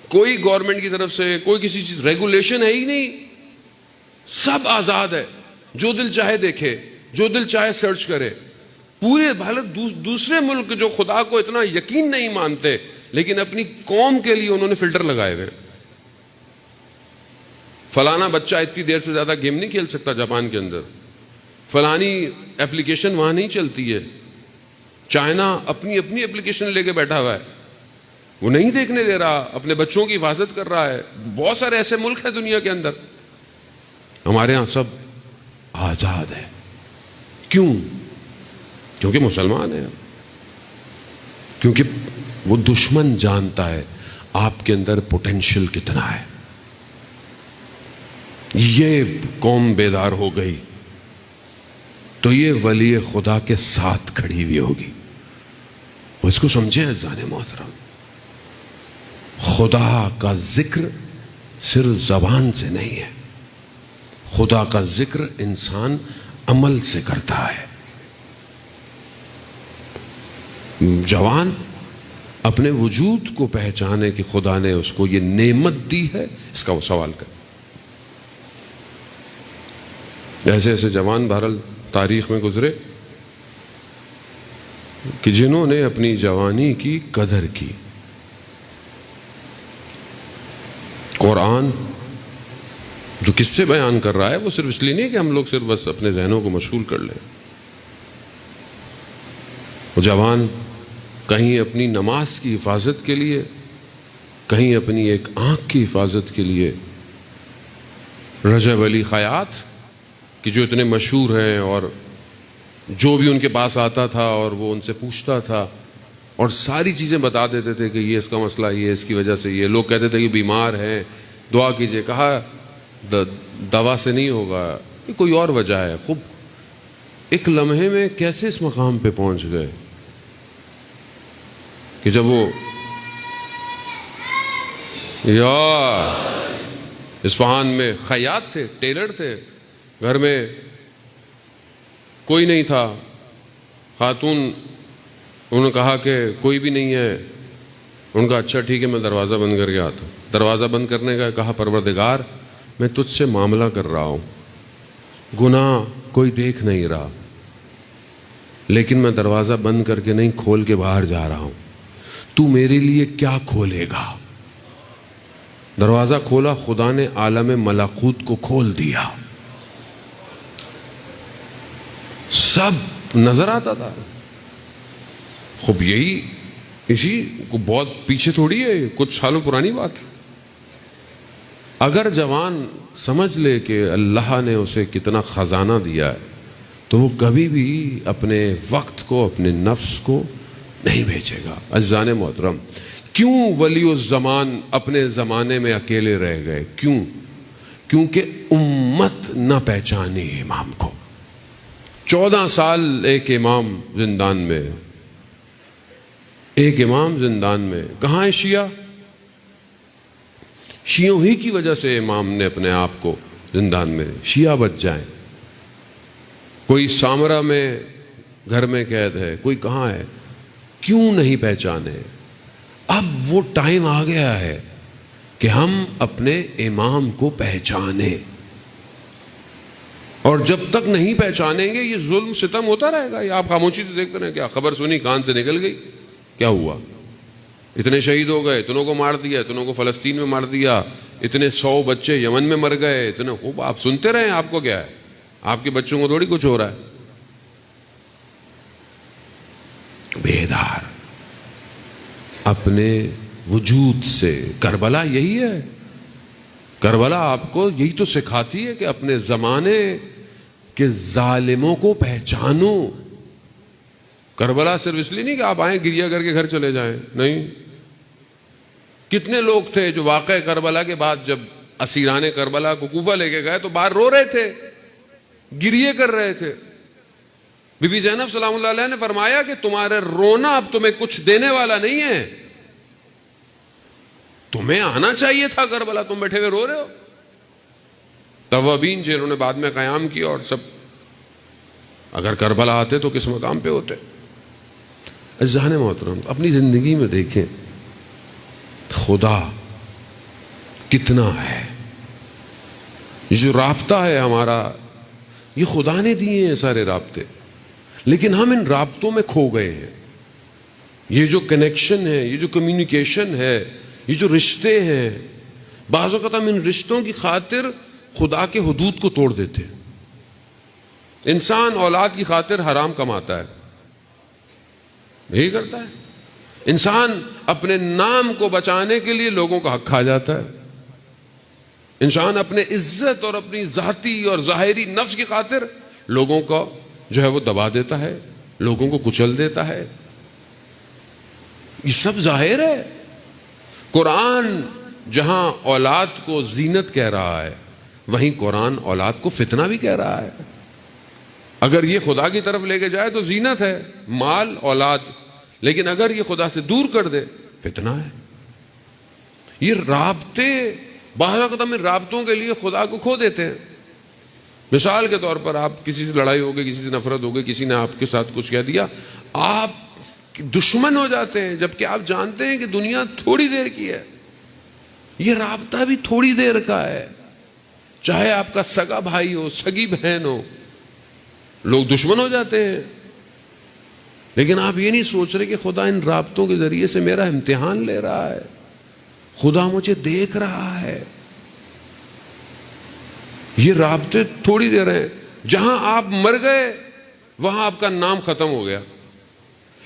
کوئی گورنمنٹ کی طرف سے کوئی کسی چیز ریگولیشن ہے ہی نہیں، سب آزاد ہے، جو دل چاہے دیکھے، جو دل چاہے سرچ کرے۔ پورے حالت دوسرے ملک جو خدا کو اتنا یقین نہیں مانتے لیکن اپنی قوم کے لیے انہوں نے فلٹر لگائے ہوئے۔ فلانا بچہ اتنی دیر سے زیادہ گیم نہیں کھیل سکتا جاپان کے اندر، فلانی اپلیکیشن وہاں نہیں چلتی ہے، چائنا اپنی اپلیکیشن لے کے بیٹھا ہوا ہے، وہ نہیں دیکھنے دے رہا، اپنے بچوں کی حفاظت کر رہا ہے۔ بہت سارے ایسے ملک ہیں دنیا کے اندر، ہمارے ہاں سب آزاد ہے۔ کیوں؟ کیونکہ مسلمان ہے، کیونکہ وہ دشمن جانتا ہے آپ کے اندر پوٹینشل کتنا ہے۔ یہ قوم بیدار ہو گئی تو یہ ولی خدا کے ساتھ کھڑی ہوئی ہوگی۔ وہ اس کو سمجھیں عزیزان محترم، خدا کا ذکر صرف زبان سے نہیں ہے، خدا کا ذکر انسان عمل سے کرتا ہے۔ جوان اپنے وجود کو پہچانے کہ خدا نے اس کو یہ نعمت دی ہے، اس کا وہ سوال کرے۔ ایسے ایسے جوان بہرحال تاریخ میں گزرے کہ جنہوں نے اپنی جوانی کی قدر کی۔ قرآن جو قصے بیان کر رہا ہے وہ صرف اس لیے نہیں کہ ہم لوگ صرف بس اپنے ذہنوں کو مشغول کر لیں۔ وہ جوان کہیں اپنی نماز کی حفاظت کے لیے، کہیں اپنی ایک آنکھ کی حفاظت کے لیے رجب علی خیاط کہ جو اتنے مشہور ہیں اور جو بھی ان کے پاس آتا تھا اور وہ ان سے پوچھتا تھا اور ساری چیزیں بتا دیتے تھے کہ یہ اس کا مسئلہ، یہ اس کی وجہ سے، یہ لوگ کہتے تھے کہ بیمار ہیں دعا کیجئے، کہا دوا سے نہیں ہوگا، یہ کوئی اور وجہ ہے۔ خوب ایک لمحے میں کیسے اس مقام پہ پہنچ گئے کہ جب وہ اصفہان میں خیاط تھے، ٹیلر تھے، گھر میں کوئی نہیں تھا، خاتون انہوں نے کہا کہ کوئی بھی نہیں ہے، ان کا اچھا ٹھیک ہے میں دروازہ بند کر کے آتا ہوں۔ دروازہ بند کرنے کا کہا پروردگار میں تجھ سے معاملہ کر رہا ہوں، گناہ کوئی دیکھ نہیں رہا، لیکن میں دروازہ بند کر کے نہیں کھول کے باہر جا رہا ہوں، تو میرے لیے کیا کھولے گا؟ دروازہ کھولا، خدا نے عالم ملکوت کو کھول دیا، سب نظر آتا تھا۔ خوب یہی اسی کو بہت پیچھے تھوڑی ہے، کچھ سالوں پرانی بات۔ اگر جوان سمجھ لے کہ اللہ نے اسے کتنا خزانہ دیا ہے تو وہ کبھی بھی اپنے وقت کو، اپنے نفس کو نہیں بیچے گا۔ عزیزان محترم، کیوں ولی الزمان اپنے زمانے میں اکیلے رہ گئے؟ کیوں؟ کیونکہ امت نہ پہچانی امام کو۔ 14 سال ایک امام زندان میں، ایک امام زندان میں، کہاں ہے شیعہ؟ شیعوں ہی کی وجہ سے امام نے اپنے آپ کو زندان میں، شیعہ بچ جائیں۔ کوئی سامرا میں گھر میں قید ہے، کوئی کہاں ہے، کیوں نہیں پہچانے؟ اب وہ ٹائم آ گیا ہے کہ ہم اپنے امام کو پہچانیں، اور جب تک نہیں پہچانیں گے یہ ظلم ستم ہوتا رہے گا۔ یہ آپ خاموشی سے دیکھتے رہے، کیا خبر سنی کان سے نکل گئی، کیا ہوا؟ اتنے شہید ہو گئے، اتنوں کو مار دیا، اتنوں کو فلسطین میں مار دیا، اتنے 100 بچے یمن میں مر گئے، اتنے خوب آپ سنتے رہے، آپ کو کیا ہے؟ آپ کے بچوں کو تھوڑی کچھ ہو رہا ہے۔ بیدار اپنے وجود سے، کربلا یہی ہے، کربلا آپ کو یہی تو سکھاتی ہے کہ اپنے زمانے کے ظالموں کو پہچانو۔ کربلا صرف اس لیے نہیں کہ آپ آئیں گریہ کر کے گھر چلے جائیں، نہیں۔ کتنے لوگ تھے جو واقع کربلا کے بعد جب اسیران کربلا کو کوفہ لے کے گئے تو باہر رو رہے تھے، گریہ کر رہے تھے۔ بی بی زینب سلام اللہ علیہ نے فرمایا کہ تمہارے رونا اب تمہیں کچھ دینے والا نہیں ہے، تمہیں آنا چاہیے تھا کربلا، تم بیٹھے ہوئے رو رہے ہو۔ توابین جنہوں نے بعد میں قیام کیا اور سب، اگر کربلا آتے تو کس مقام پہ ہوتے؟ عزیزان محترم، اپنی زندگی میں دیکھیں خدا کتنا ہے۔ جو رابطہ ہے ہمارا، یہ خدا نے دیے ہیں سارے رابطے، لیکن ہم ان رابطوں میں کھو گئے ہیں۔ یہ جو کنیکشن ہے، یہ جو کمیونیکیشن ہے، یہ جو رشتے ہیں، بعض اوقات ہم ان رشتوں کی خاطر خدا کے حدود کو توڑ دیتے ہیں۔ انسان اولاد کی خاطر حرام کماتا ہے، یہی کرتا ہے۔ انسان اپنے نام کو بچانے کے لیے لوگوں کا حق کھا جاتا ہے۔ انسان اپنے عزت اور اپنی ذاتی اور ظاہری نفس کی خاطر لوگوں کو جو ہے وہ دبا دیتا ہے، لوگوں کو کچل دیتا ہے۔ یہ سب ظاہر ہے۔ قرآن جہاں اولاد کو زینت کہہ رہا ہے، وہیں قرآن اولاد کو فتنہ بھی کہہ رہا ہے۔ اگر یہ خدا کی طرف لے کے جائے تو زینت ہے، مال، اولاد، لیکن اگر یہ خدا سے دور کر دے فتنہ ہے۔ یہ رابطے، بعض اوقات ہم ان رابطوں کے لیے خدا کو کھو دیتے ہیں۔ مثال کے طور پر آپ کسی سے لڑائی ہو گئی، کسی سے نفرت ہو گئی، کسی نے آپ کے ساتھ کچھ کہہ دیا، آپ دشمن ہو جاتے ہیں، جبکہ آپ جانتے ہیں کہ دنیا تھوڑی دیر کی ہے، یہ رابطہ بھی تھوڑی دیر کا ہے۔ چاہے آپ کا سگا بھائی ہو، سگی بہن ہو، لوگ دشمن ہو جاتے ہیں، لیکن آپ یہ نہیں سوچ رہے کہ خدا ان رابطوں کے ذریعے سے میرا امتحان لے رہا ہے، خدا مجھے دیکھ رہا ہے۔ یہ رابطے تھوڑی دیر ہیں، جہاں آپ مر گئے وہاں آپ کا نام ختم ہو گیا۔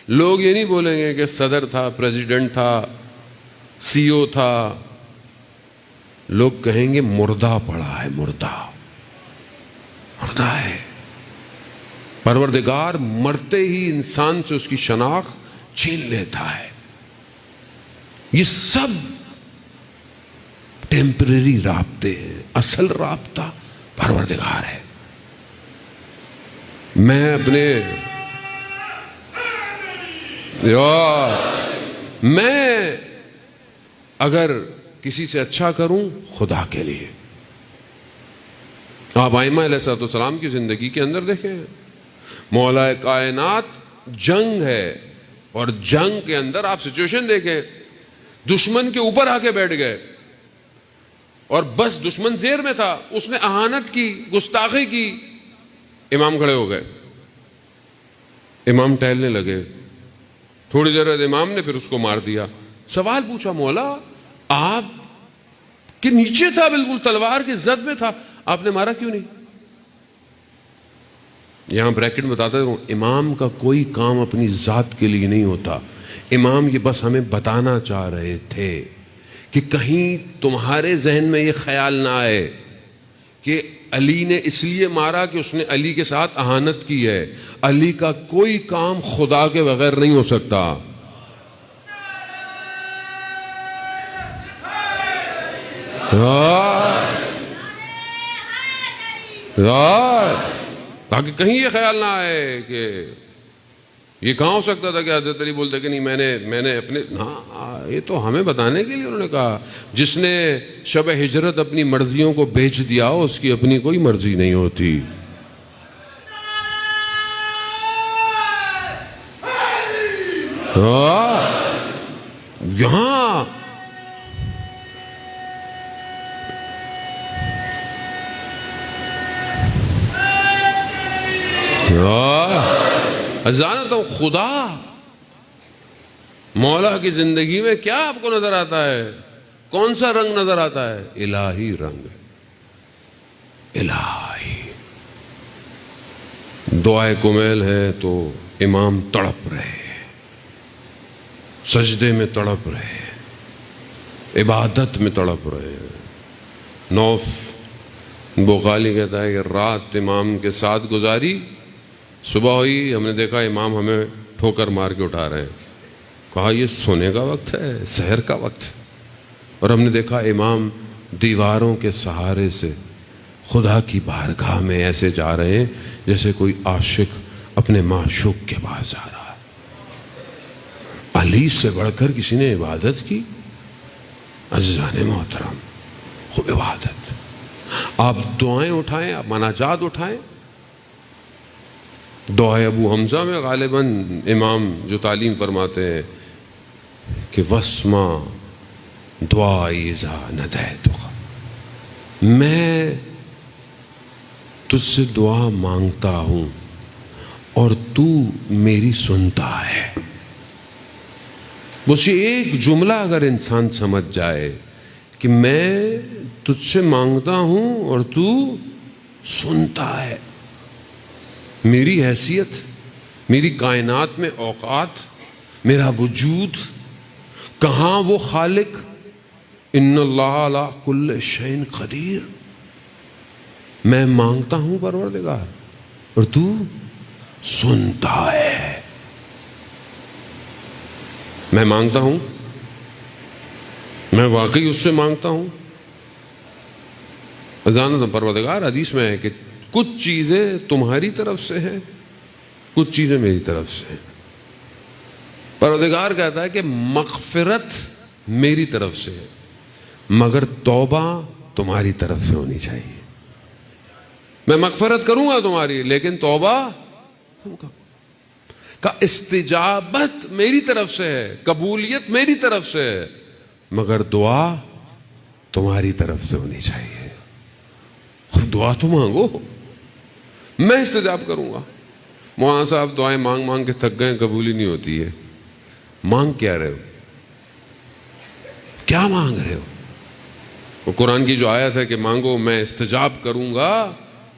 لوگ یہ نہیں بولیں گے کہ صدر تھا، پریزیڈنٹ تھا، سی او تھا، لوگ کہیں گے مردہ پڑا ہے، مردہ ہے۔ پروردگار مرتے ہی انسان سے اس کی شناخت چھین لیتا ہے۔ یہ سب ٹیمپریری رابطے ہیں، اصل رابطہ پروردگار ہے۔ میں اگر کسی سے اچھا کروں خدا کے لیے، آپ ائمہ علیہ السلام کی زندگی کے اندر دیکھیں، مولا کائنات جنگ ہے، اور جنگ کے اندر آپ سچویشن دیکھیں، دشمن کے اوپر آ کے بیٹھ گئے، اور بس دشمن زیر میں تھا، اس نے اہانت کی، گستاخی کی، امام کھڑے ہو گئے، امام ٹہلنے لگے، تھوڑی دیر بعد امام نے پھر اس کو مار دیا۔ سوال پوچھا، مولا آپ کے نیچے تھا، بالکل تلوار کی زد میں تھا، آپ نے مارا کیوں نہیں؟ یہاں بریکٹ میں بتاتا ہوں، امام کا کوئی کام اپنی ذات کے لیے نہیں ہوتا، امام یہ بس ہمیں بتانا چاہ رہے تھے کہ کہیں تمہارے ذہن میں یہ خیال نہ آئے کہ علی نے اس لیے مارا کہ اس نے علی کے ساتھ اہانت کی ہے۔ علی کا کوئی کام خدا کے بغیر نہیں ہو سکتا۔ تاکہ کہیں یہ خیال نہ آئے کہ یہ کہاں ہو سکتا تھا کہ حضرت علی بولتے کہ نہیں میں نے اپنے، ہاں یہ تو ہمیں بتانے کے لیے انہوں نے کہا جس نے شب ہجرت اپنی مرضیوں کو بیچ دیا ہو اس کی اپنی کوئی مرضی نہیں ہوتی. یہاں جانتا ہوں خدا مولا کی زندگی میں کیا آپ کو نظر آتا ہے؟ کون سا رنگ نظر آتا ہے؟ الہی رنگ، الہی. دعائے کمیل ہے تو امام تڑپ رہے ہیں، سجدے میں تڑپ رہے ہیں، عبادت میں تڑپ رہے ہیں. نوف بخاری کہتا ہے کہ رات امام کے ساتھ گزاری، صبح ہوئی ہم نے دیکھا امام ہمیں ٹھوکر مار کے اٹھا رہے ہیں. کہا یہ سونے کا وقت ہے، سحر کا وقت. اور ہم نے دیکھا امام دیواروں کے سہارے سے خدا کی بارگاہ میں ایسے جا رہے ہیں جیسے کوئی عاشق اپنے معشوق کے پاس جا رہا ہے. علی سے بڑھ کر کسی نے عبادت کی؟ عزیزان محترم، خوب عبادت. آپ دعائیں اٹھائیں، آپ مناجات اٹھائیں. دعائے ابو حمزہ میں غالباً امام جو تعلیم فرماتے ہیں کہ وسما دعائی اذا ندیتک، میں تجھ سے دعا مانگتا ہوں اور تو میری سنتا ہے. بس یہ ایک جملہ اگر انسان سمجھ جائے کہ میں تجھ سے مانگتا ہوں اور تو سنتا ہے. میری حیثیت، میری کائنات میں اوقات، میرا وجود، کہاں وہ خالق ان اللہ علی کل شیء قدیر. میں مانگتا ہوں پروردگار اور تو سنتا ہے. میں مانگتا ہوں، میں واقعی اس سے مانگتا ہوں. جانتا پروردگار حدیث میں ہے کہ کچھ چیزیں تمہاری طرف سے ہیں، کچھ چیزیں میری طرف سے ہیں. پروردگار کہتا ہے کہ مغفرت میری طرف سے ہے مگر توبہ تمہاری طرف سے ہونی چاہیے. میں مغفرت کروں گا تمہاری لیکن توبہ کا استجابت میری طرف سے ہے، قبولیت میری طرف سے ہے مگر دعا تمہاری طرف سے ہونی چاہیے. خود دعا تو مانگو، میں استجاب کروں گا. مولانا صاحب دعائیں مانگ مانگ کے تھک گئے، قبول ہی نہیں ہوتی ہے. مانگ کیا رہے ہو؟ کیا مانگ رہے ہو؟ وہ قرآن کی جو آیت ہے کہ مانگو میں استجاب کروں گا،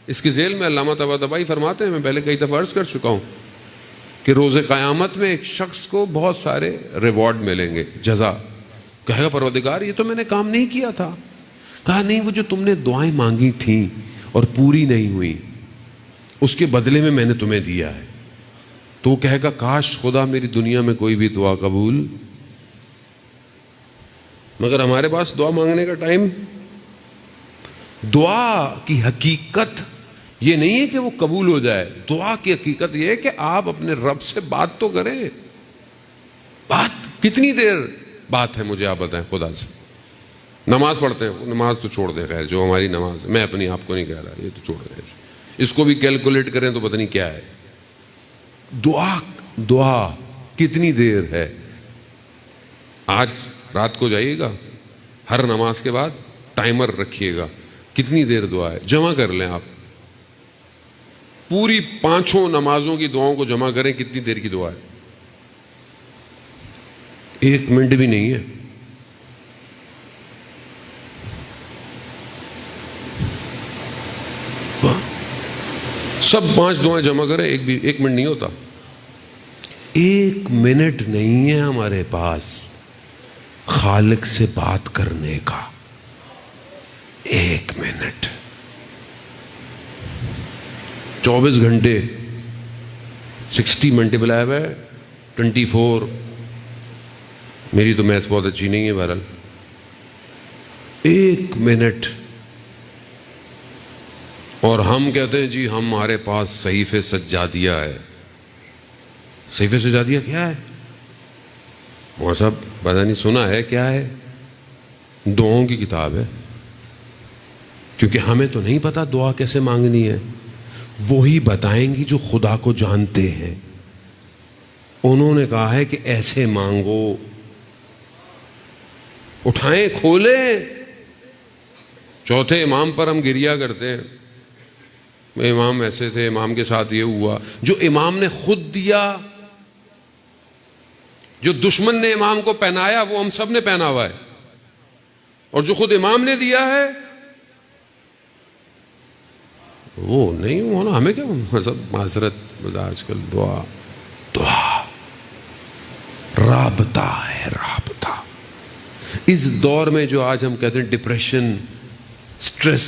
اس کی ذیل میں علامہ طباطبائی فرماتے ہیں، میں پہلے کئی دفعہ عرض کر چکا ہوں کہ روز قیامت میں ایک شخص کو بہت سارے ریوارڈ ملیں گے، جزا. کہے گا پروردگار یہ تو میں نے کام نہیں کیا تھا. کہا نہیں، وہ جو تم نے دعائیں مانگی تھیں اور پوری نہیں ہوئی اس کے بدلے میں نے تمہیں دیا ہے. تو وہ کہے گا کاش خدا میری دنیا میں کوئی بھی دعا قبول. مگر ہمارے پاس دعا مانگنے کا ٹائم. دعا کی حقیقت یہ نہیں ہے کہ وہ قبول ہو جائے. دعا کی حقیقت یہ ہے کہ آپ اپنے رب سے بات تو کریں. بات کتنی دیر بات ہے مجھے آپ بتائیں خدا سے. نماز پڑھتے ہیں، نماز تو چھوڑ دیں، خیر جو ہماری نماز، میں اپنی آپ کو نہیں کہہ رہا، یہ تو چھوڑ دیں، اس کو بھی کیلکولیٹ کریں تو پتہ نہیں کیا ہے. دعا کتنی دیر ہے؟ آج رات کو جائیے گا، ہر نماز کے بعد ٹائمر رکھیے گا کتنی دیر دعا ہے، جمع کر لیں. آپ پوری 5 نمازوں کی دعاؤں کو جمع کریں، کتنی دیر کی دعا ہے؟ 1 منٹ بھی نہیں ہے. سب 5 دعائیں جمع کریں، 1 منٹ نہیں ہوتا. 1 منٹ نہیں ہے ہمارے پاس خالق سے بات کرنے کا. 1 منٹ. 24 گھنٹے 60 ملٹیپلائی بائی 24. میری تو میتھ بہت اچھی نہیں ہے بہرحال. 1 منٹ. اور ہم کہتے ہیں جی ہمارے پاس صحیفے سجادیہ ہے. صحیفہ سجادیہ کیا ہے؟ مولوی صاحب پتہ نہیں سنا ہے کیا ہے؟ دعاؤں کی کتاب ہے. کیونکہ ہمیں تو نہیں پتا دعا کیسے مانگنی ہے، وہی بتائیں گی جو خدا کو جانتے ہیں. انہوں نے کہا ہے کہ ایسے مانگو. اٹھائیں، کھولیں. چوتھے امام پر ہم گریا کرتے ہیں، امام ایسے تھے، امام کے ساتھ یہ ہوا. جو امام نے خود دیا، جو دشمن نے امام کو پہنایا، وہ ہم سب نے پہنا ہوا ہے. اور جو خود امام نے دیا ہے وہ نہیں ہونا. ہمیں کیا معذرت، آج کل دعا رابطہ ہے، رابطہ. اس دور میں جو آج ہم کہتے ہیں depression, stress,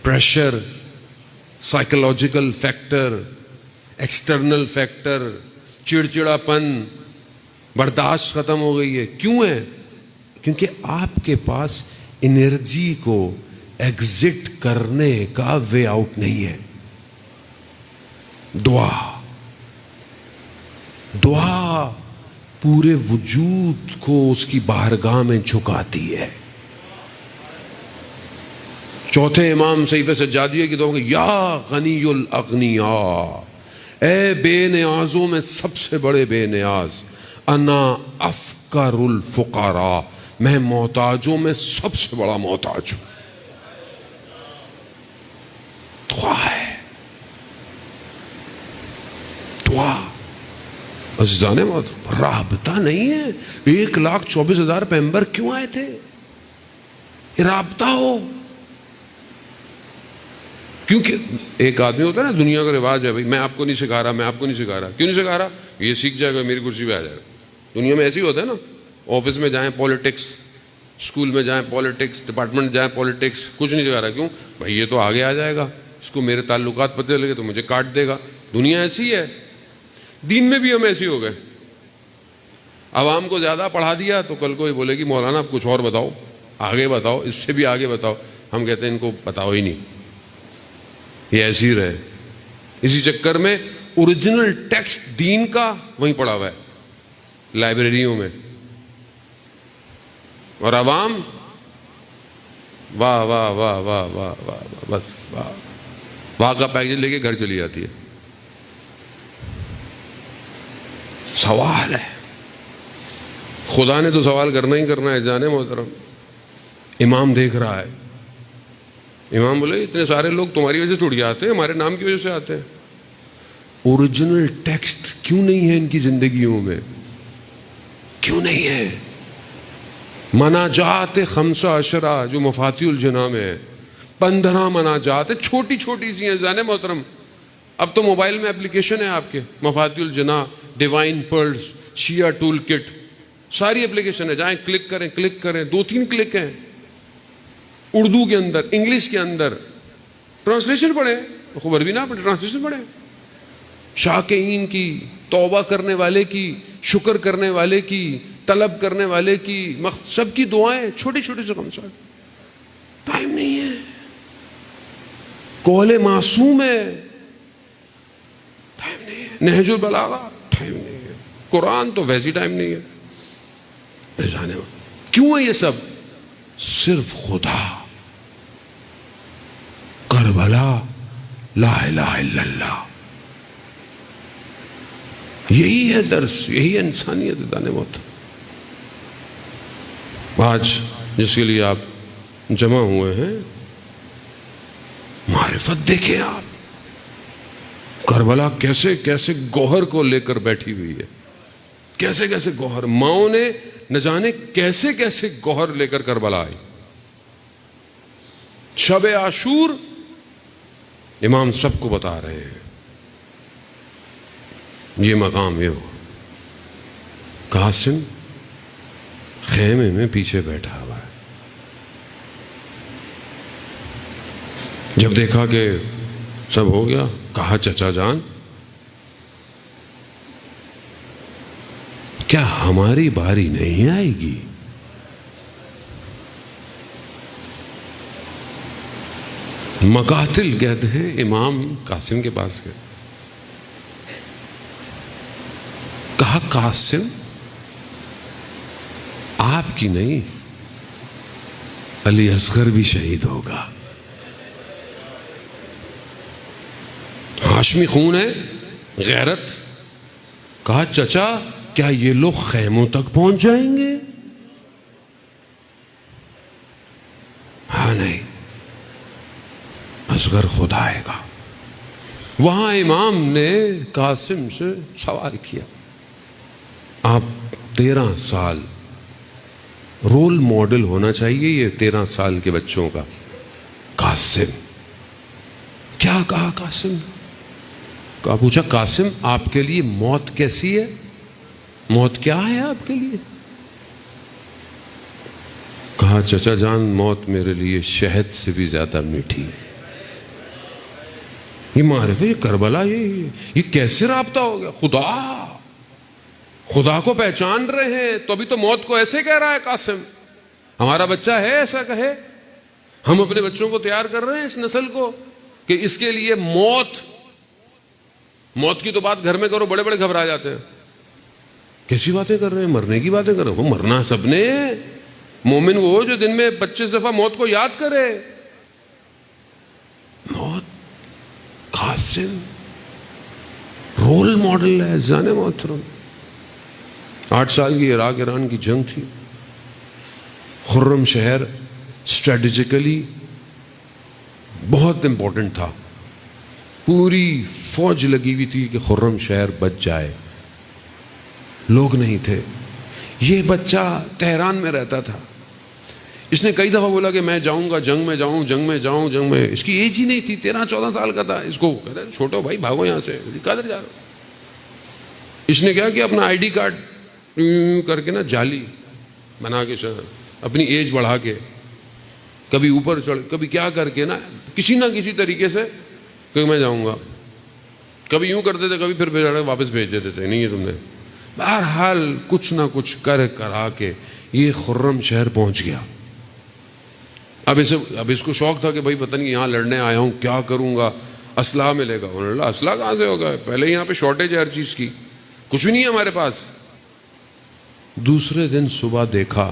pressure, psychological factor, external factor, چڑچڑاپن، برداشت ختم ہو گئی ہے. کیوں ہے؟ کیونکہ آپ کے پاس انرجی کو ایگزٹ کرنے کا وے آؤٹ نہیں ہے. دعا پورے وجود کو اس کی بارگاہ میں جھکاتی ہے. چوتھے امام صحیفہ سجادیہ کی دعا، یا غنی الاغنیاء، اے بے نیازوں میں سب سے بڑے بے نیاز، انا افقر الفقراء، میں محتاجوں میں سب سے بڑا محتاج ہوں. دعا ہے، دعا. عزیزان محترم، رابطہ نہیں ہے. 1,24,000 پیمبر کیوں آئے تھے؟ یہ رابطہ ہو. کیونکہ ایک آدمی ہوتا ہے نا، دنیا کا رواج ہے، بھائی میں آپ کو نہیں سکھا رہا، میں آپ کو نہیں سکھا رہا. کیوں نہیں سکھا رہا؟ یہ سیکھ جائے گا، میری کرسی پہ آ جائے گا. دنیا میں ایسے ہی ہوتا ہے نا. آفس میں جائیں پالیٹکس، اسکول میں جائیں پالیٹکس، ڈپارٹمنٹ جائیں پالیٹکس. کچھ نہیں سکھا رہا. کیوں؟ بھائی یہ تو آگے آ جائے گا، اس کو میرے تعلقات پتہ لگے تو مجھے کاٹ دے گا. دنیا ایسی ہے. دین میں بھی ہم ایسے ہو گئے. عوام کو زیادہ پڑھا دیا تو کل کو یہ بولے گی مولانا اب کچھ اور بتاؤ، آگے بتاؤ، اس سے بھی آگے بتاؤ. ہم کہتے ہیں ان کو بتاؤ ہی نہیں، یہ ایسے ہی رہے. اسی چکر میں اوریجنل ٹیکسٹ دین کا وہیں پڑا ہوا ہے لائبریریوں میں، اور عوام واہ واہ واہ واہ واہ واہ، بس واہ واہ کا پیکج لے کے گھر چلی جاتی ہے. سوال ہے، خدا نے تو سوال کرنا ہی کرنا ہے. جانے محترم، امام دیکھ رہا ہے. امام بولے اتنے سارے لوگ تمہاری وجہ سے ٹوٹ جاتے ہیں، ہمارے نام کی وجہ سے آتے ہیں. اوریجنل ٹیکسٹ کیوں نہیں ہے ان کی زندگیوں میں؟ کیوں نہیں ہے؟ مناجات 15 جو مفاتیح الجناح میں ہے، 15 مناجات ہے، چھوٹی چھوٹی سی ہیں. جانے محترم، اب تو موبائل میں اپلیکیشن ہے آپ کے، مفاتیح الجناح، ڈیوائن پرلز، شیعہ ٹول کٹ، ساری اپلیکیشن ہے. جائیں کلک کریں، کلک کریں، 2-3 کلک ہیں. اردو کے اندر، انگلش کے اندر. ٹرانسلیشن پڑھیں، خبر بھی نہ پڑھیں، ٹرانسلیشن پڑھیں. شاکرین کی، توبہ کرنے والے کی، شکر کرنے والے کی، طلب کرنے والے کی، سب کی دعائیں چھوٹی چھوٹی سے خمسہ. ٹائم نہیں ہے. قول معصوم ہے، ٹائم نہیں ہے. نہج البلاغہ، ٹائم نہیں ہے. قرآن تو ویسی ٹائم نہیں ہے. کیوں ہے یہ سب؟ صرف خدا. کربلا، لا الہ الا اللہ. یہی ہے درس، یہی انسانیت. دانے موت آج جس کے لیے آپ جمع ہوئے ہیں، معرفت دیکھیں آپ. کربلا کیسے کیسے گوہر کو لے کر بیٹھی ہوئی ہے، کیسے کیسے گوہر. ماؤں نے نہ جانے کیسے کیسے گوہر لے کر کربلا آئی. شب عاشور امام سب کو بتا رہے ہیں یہ مقام یہ ہو. قاسم خیمے میں پیچھے بیٹھا ہوا ہے. جب دیکھا کہ سب ہو گیا، کہا چچا جان کیا ہماری باری نہیں آئے گی؟ مقاتل کہتے ہیں امام قاسم کے پاس گئے. کہا قاسم آپ کی نہیں، علی اصغر بھی شہید ہوگا، ہاشمی خون ہے، غیرت۔ کہا چچا کیا یہ لوگ خیموں تک پہنچ جائیں گے؟ ہاں نہیں، اصغر خود آئے گا۔ وہاں امام نے قاسم سے سوال کیا، آپ 13 سال رول ماڈل ہونا چاہیے یہ 13 سال کے بچوں کا۔ قاسم کیا کہا؟ قاسم کہا، پوچھا قاسم آپ کے لیے موت کیسی ہے؟ موت کیا ہے آپ کے لیے؟ کہا چچا جان موت میرے لیے شہد سے بھی زیادہ میٹھی ہے۔ یہ معرفت، یہ کربلا، یہ کیسے رابطہ ہو گیا؟ خدا کو پہچان رہے ہیں تو ابھی تو موت کو ایسے کہہ رہا ہے قاسم۔ ہمارا بچہ ہے ایسا کہے، ہم اپنے بچوں کو تیار کر رہے ہیں اس نسل کو کہ اس کے لیے موت کی تو بات گھر میں کرو بڑے بڑے گھبرا جاتے ہیں۔ کیسی باتیں کر رہے ہیں؟ مرنے کی باتیں کر رہے ہیں؟ وہ مرنا سب نے، مومن وہ جو دن میں 25 دفعہ موت کو یاد کرے۔ موت قاسم رول ماڈل ہے جان محترم۔ 8 سال کی عراق ایران کی جنگ تھی، خرم شہر اسٹریٹجیکلی بہت امپورٹنٹ تھا، پوری فوج لگی ہوئی تھی کہ خرم شہر بچ جائے، لوگ نہیں تھے۔ یہ بچہ تہران میں رہتا تھا، اس نے کئی دفعہ بولا کہ میں جاؤں گا، جنگ میں جاؤں، جنگ میں جاؤں، جنگ میں۔ اس کی ایج ہی نہیں تھی، 13-14 سال کا تھا۔ اس کو کہتا ہے چھوٹو بھائی بھاگو یہاں سے، کدھر جا رہے ہو؟ اس نے کیا کہ اپنا آئی ڈی کارڈ کر کے نا جعلی بنا کے اپنی ایج بڑھا کے کبھی اوپر چڑھ، کبھی کیا کر کے نا کسی نہ کسی طریقے سے کہ میں جاؤں گا، کبھی یوں کرتے تھے، کبھی پھر واپس بھیج دیتے تھے، نہیں ہے تم نے۔ بہرحال کچھ نہ کچھ کرا کے یہ خرم شہر پہنچ گیا۔ اب اس کو شوق تھا کہ بھائی پتہ نہیں یہاں لڑنے آیا ہوں، کیا کروں گا، اسلحہ ملے گا۔ انہوں نے کہا اسلحہ کہاں سے ہوگا، پہلے یہاں پہ شارٹیج ہے ہر چیز کی، کچھ نہیں ہے ہمارے پاس۔ دوسرے دن صبح دیکھا،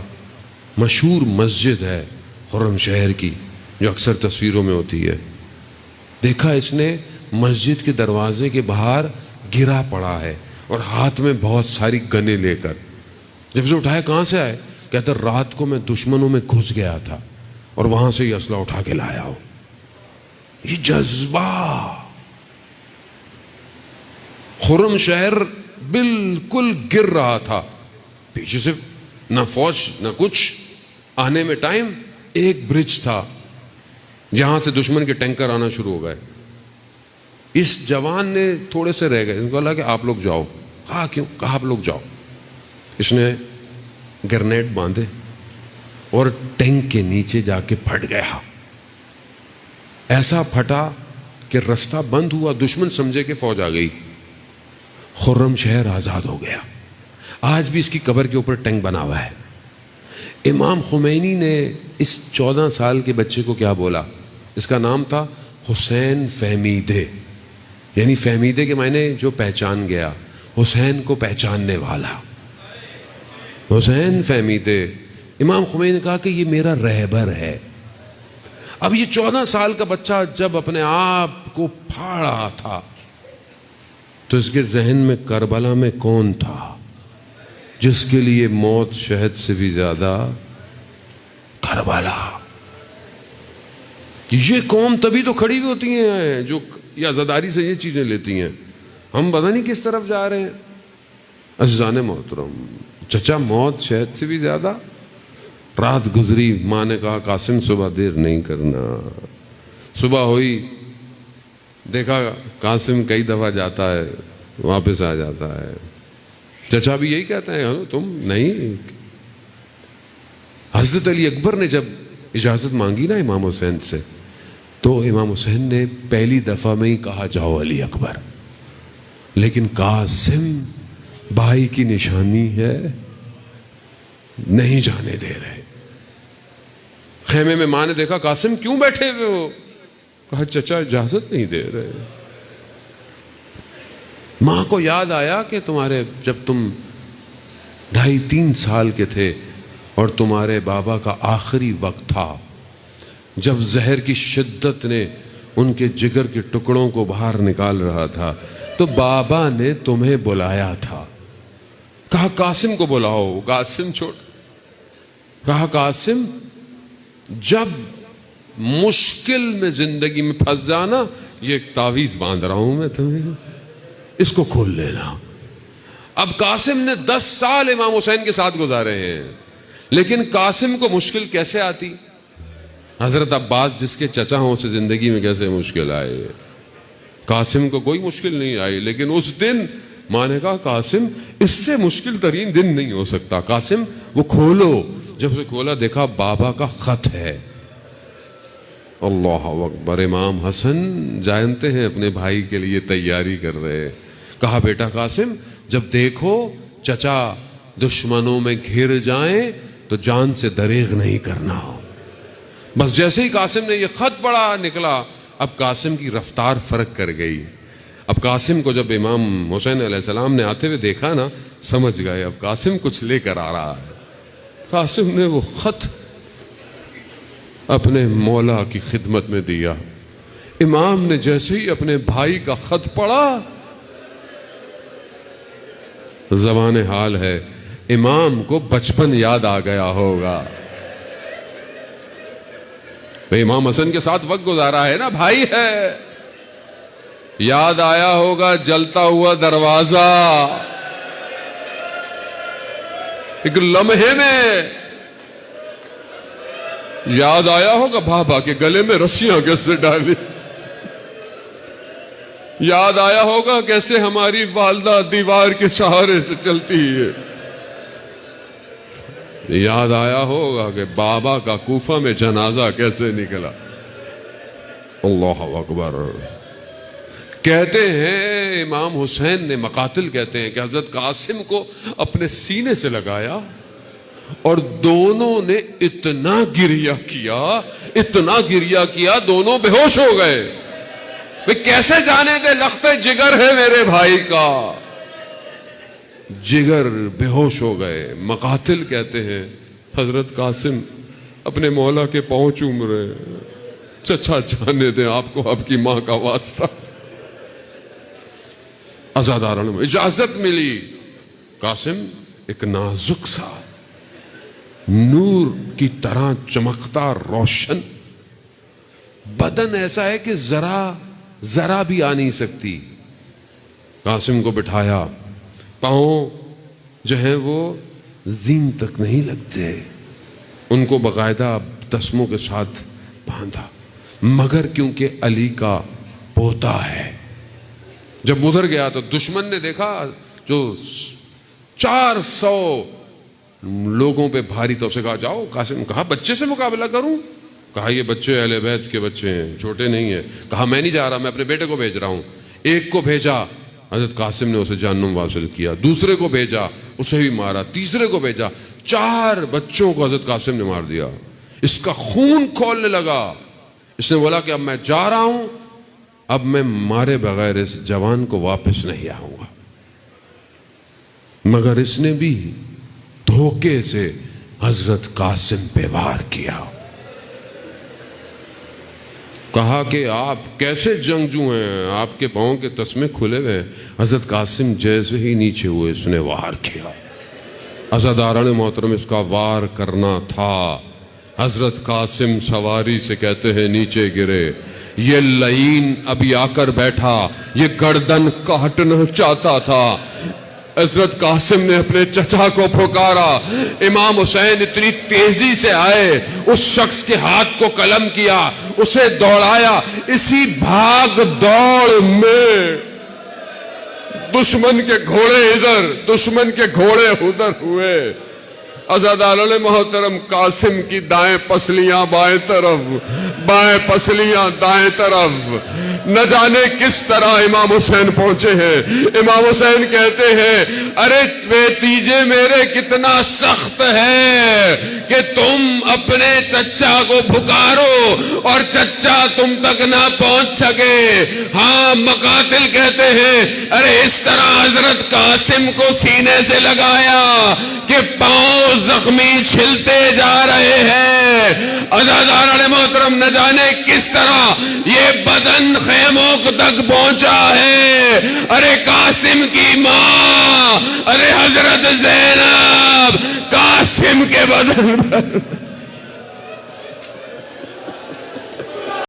مشہور مسجد ہے خرم شہر کی جو اکثر تصویروں میں ہوتی ہے، دیکھا اس نے مسجد کے دروازے کے باہر گرا پڑا ہے اور ہاتھ میں بہت ساری گنیں لے کر۔ جب اسے اٹھایا کہاں سے آئے، کہتا رات کو میں دشمنوں میں گھس گیا تھا اور وہاں سے یہ اسلحہ اٹھا کے لایا ہوں۔ یہ جذبہ، خرم شہر بالکل گر رہا تھا، پیچھے سے نہ فوج نہ کچھ، آنے میں ٹائم، ایک برج تھا جہاں سے دشمن کے ٹینکر آنا شروع ہو گئے۔ اس جوان نے تھوڑے سے رہ گئے، ان کو کہا کہ آپ لوگ جاؤ۔ کہا کیوں؟ کہا آپ لوگ جاؤ۔ اس نے گرنیڈ باندھے اور ٹینک کے نیچے جا کے پھٹ گیا، ایسا پھٹا کہ رستہ بند ہوا، دشمن سمجھے کہ فوج آ گئی، خرم شہر آزاد ہو گیا۔ آج بھی اس کی قبر کے اوپر ٹینک بنا ہوا ہے۔ امام خمینی نے اس 14 سال کے بچے کو کیا بولا؟ اس کا نام تھا حسین فہمیدے، یعنی فہمیدے کے معنی جو پہچان گیا، حسین کو پہچاننے والا، حسین فہمیدے۔ امام خمینی نے کہا کہ یہ میرا رہبر ہے۔ اب یہ 14 سال کا بچہ جب اپنے آپ کو پھاڑ رہا تھا تو اس کے ذہن میں کربلا میں کون تھا جس کے لیے موت شہد سے بھی زیادہ؟ کربلا۔ یہ قوم تبھی تو کھڑی ہوتی ہیں جو یہ عزاداری سے یہ چیزیں لیتی ہیں۔ ہم پتہ نہیں کس طرف جا رہے ہیں۔ عزیزان محترم، چچا موت شہد سے بھی زیادہ؟ رات گزری، ماں نے کہا قاسم صبح دیر نہیں کرنا۔ صبح ہوئی، دیکھا قاسم کئی دفعہ جاتا ہے واپس آ جاتا ہے۔ چچا بھی یہی کہتے ہیں تم نہیں۔ حضرت علی اکبر نے جب اجازت مانگی نا امام حسین سے تو امام حسین نے پہلی دفعہ میں ہی کہا جاؤ علی اکبر، لیکن قاسم بھائی کی نشانی ہے، نہیں جانے دے رہے۔ خیمے میں ماں نے دیکھا قاسم کیوں بیٹھے ہوئے ہو؟ کہا چچا اجازت نہیں دے رہے۔ ماں کو یاد آیا کہ تمہارے جب تم 2.5-3 سال کے تھے اور تمہارے بابا کا آخری وقت تھا، جب زہر کی شدت نے ان کے جگر کے ٹکڑوں کو باہر نکال رہا تھا، تو بابا نے تمہیں بلایا تھا، کہا قاسم کو بلاؤ، قاسم چھوڑ، کہا قاسم جب مشکل میں زندگی میں پھنس جانا، یہ ایک تعویذ باندھ رہا ہوں میں تمہیں، اس کو کھول لینا۔ اب قاسم نے 10 سال امام حسین کے ساتھ گزارے ہیں، لیکن قاسم کو مشکل کیسے آتی؟ حضرت عباس جس کے چچا ہوں اسے زندگی میں کیسے مشکل آئے؟ قاسم کو کوئی مشکل نہیں آئی، لیکن اس دن ماں نے کہا قاسم اس سے مشکل ترین دن نہیں ہو سکتا، قاسم وہ کھولو۔ جب اسے کھولا دیکھا بابا کا خط ہے۔ اللہ اکبر، امام حسن جانتے ہیں اپنے بھائی کے لیے تیاری کر رہے، کہا بیٹا قاسم جب دیکھو چچا دشمنوں میں گھر جائیں تو جان سے دریغ نہیں کرنا۔ بس جیسے ہی قاسم نے یہ خط پڑھا نکلا، اب قاسم کی رفتار فرق کر گئی۔ اب قاسم کو جب امام حسین علیہ السلام نے آتے ہوئے دیکھا نا، سمجھ گئے اب قاسم کچھ لے کر آ رہا ہے۔ قاسم نے وہ خط اپنے مولا کی خدمت میں دیا۔ امام نے جیسے ہی اپنے بھائی کا خط پڑھا، زبان حال ہے امام کو بچپن یاد آ گیا ہوگا۔ امام حسن کے ساتھ وقت گزارا ہے نا، بھائی ہے، یاد آیا ہوگا جلتا ہوا دروازہ، ایک لمحے میں یاد آیا ہوگا بابا کے گلے میں رسیاں کیسے ڈالی، یاد آیا ہوگا کیسے ہماری والدہ دیوار کے سہارے سے چلتی ہے، یاد آیا ہوگا کہ بابا کا کوفہ میں جنازہ کیسے نکلا۔ اللہ اکبر۔ کہتے ہیں امام حسین نے، مقاتل کہتے ہیں کہ حضرت قاسم کو اپنے سینے سے لگایا اور دونوں نے اتنا گریہ کیا دونوں بے ہوش ہو گئے۔ کیسے جانے دے لخت جگر ہے میرے بھائی کا، جگر بے ہوش ہو گئے۔ مقاتل کہتے ہیں حضرت قاسم اپنے مولا کے پاؤں چوم رہے، چچا جانے دیں آپ کو آپ کی ماں کا واسطہ۔ عزاداروں نے اجازت ملی۔ قاسم ایک نازک سا نور کی طرح چمکتا روشن بدن، ایسا ہے کہ ذرا بھی آ نہیں سکتی۔ قاسم کو بٹھایا، پاؤں جو ہیں وہ زین تک نہیں لگتے، ان کو باقاعدہ تسموں کے ساتھ باندھا، مگر کیونکہ علی کا پوتا ہے۔ جب ادھر گیا تو دشمن نے دیکھا جو 400 لوگوں پہ بھاری تھا، اسے کہا جاؤ۔ قاسم کہا بچے سے مقابلہ کروں؟ کہا یہ بچے اہل بیت کے بچے ہیں، چھوٹے نہیں ہیں۔ کہا میں نہیں جا رہا، میں اپنے بیٹے کو بھیج رہا ہوں۔ ایک کو بھیجا، حضرت قاسم نے اسے جہنم واصل کیا۔ دوسرے کو بھیجا، اسے بھی مارا۔ تیسرے کو بھیجا، 4 بچوں کو حضرت قاسم نے مار دیا۔ اس کا خون کھولنے لگا۔ اس نے بولا کہ اب میں جا رہا ہوں، اب میں مارے بغیر اس جوان کو واپس نہیں آؤں گا۔ مگر اس نے بھی دھوکے سے حضرت قاسم پہ وار کیا۔ کہا کہ آپ کیسے جنگجو ہیں، آپ کے پاؤں کے تسمے کھلے ہوئے ہیں۔ حضرت قاسم جیسے ہی نیچے ہوئے اس نے وار کیا۔ عزاداران محترم، اس کا وار کرنا تھا۔ حضرت قاسم سواری سے کہتے ہیں نیچے گرے۔ یہ لعین ابھی آ کر بیٹھا، یہ گردن کاٹنا چاہتا تھا۔ حضرت قاسم نے اپنے چچا کو پھکارا۔ امام حسین اتنی تیزی سے آئے، اس شخص کے ہاتھ کو قلم کیا، اسے دوڑایا۔ اسی بھاگ دوڑ میں دشمن کے گھوڑے ادھر، دشمن کے گھوڑے ادھر ہوئے۔ عزاداران محترم، قاسم کی دائیں پسلیاں بائیں طرف، بائیں پسلیاں دائیں طرف۔ نہ جانے کس طرح امام حسین پہنچے ہیں۔ امام حسین کہتے ہیں ارے بھتیجے میرے کتنا سخت ہے کہ تم اپنے چچا کو پکارو اور چچا تم تک نہ پہنچ سکے۔ ہاں مقاتل کہتے ہیں ارے اس طرح حضرت قاسم کو سینے سے لگایا کہ پاؤں زخمی چھلتے جا رہے ہیں۔ عزیزان محترم نہ جانے کس طرح یہ بدن خیموں تک پہنچا ہے۔ ارے قاسم کی ماں، ارے حضرت زینب قاسم کے بدن پر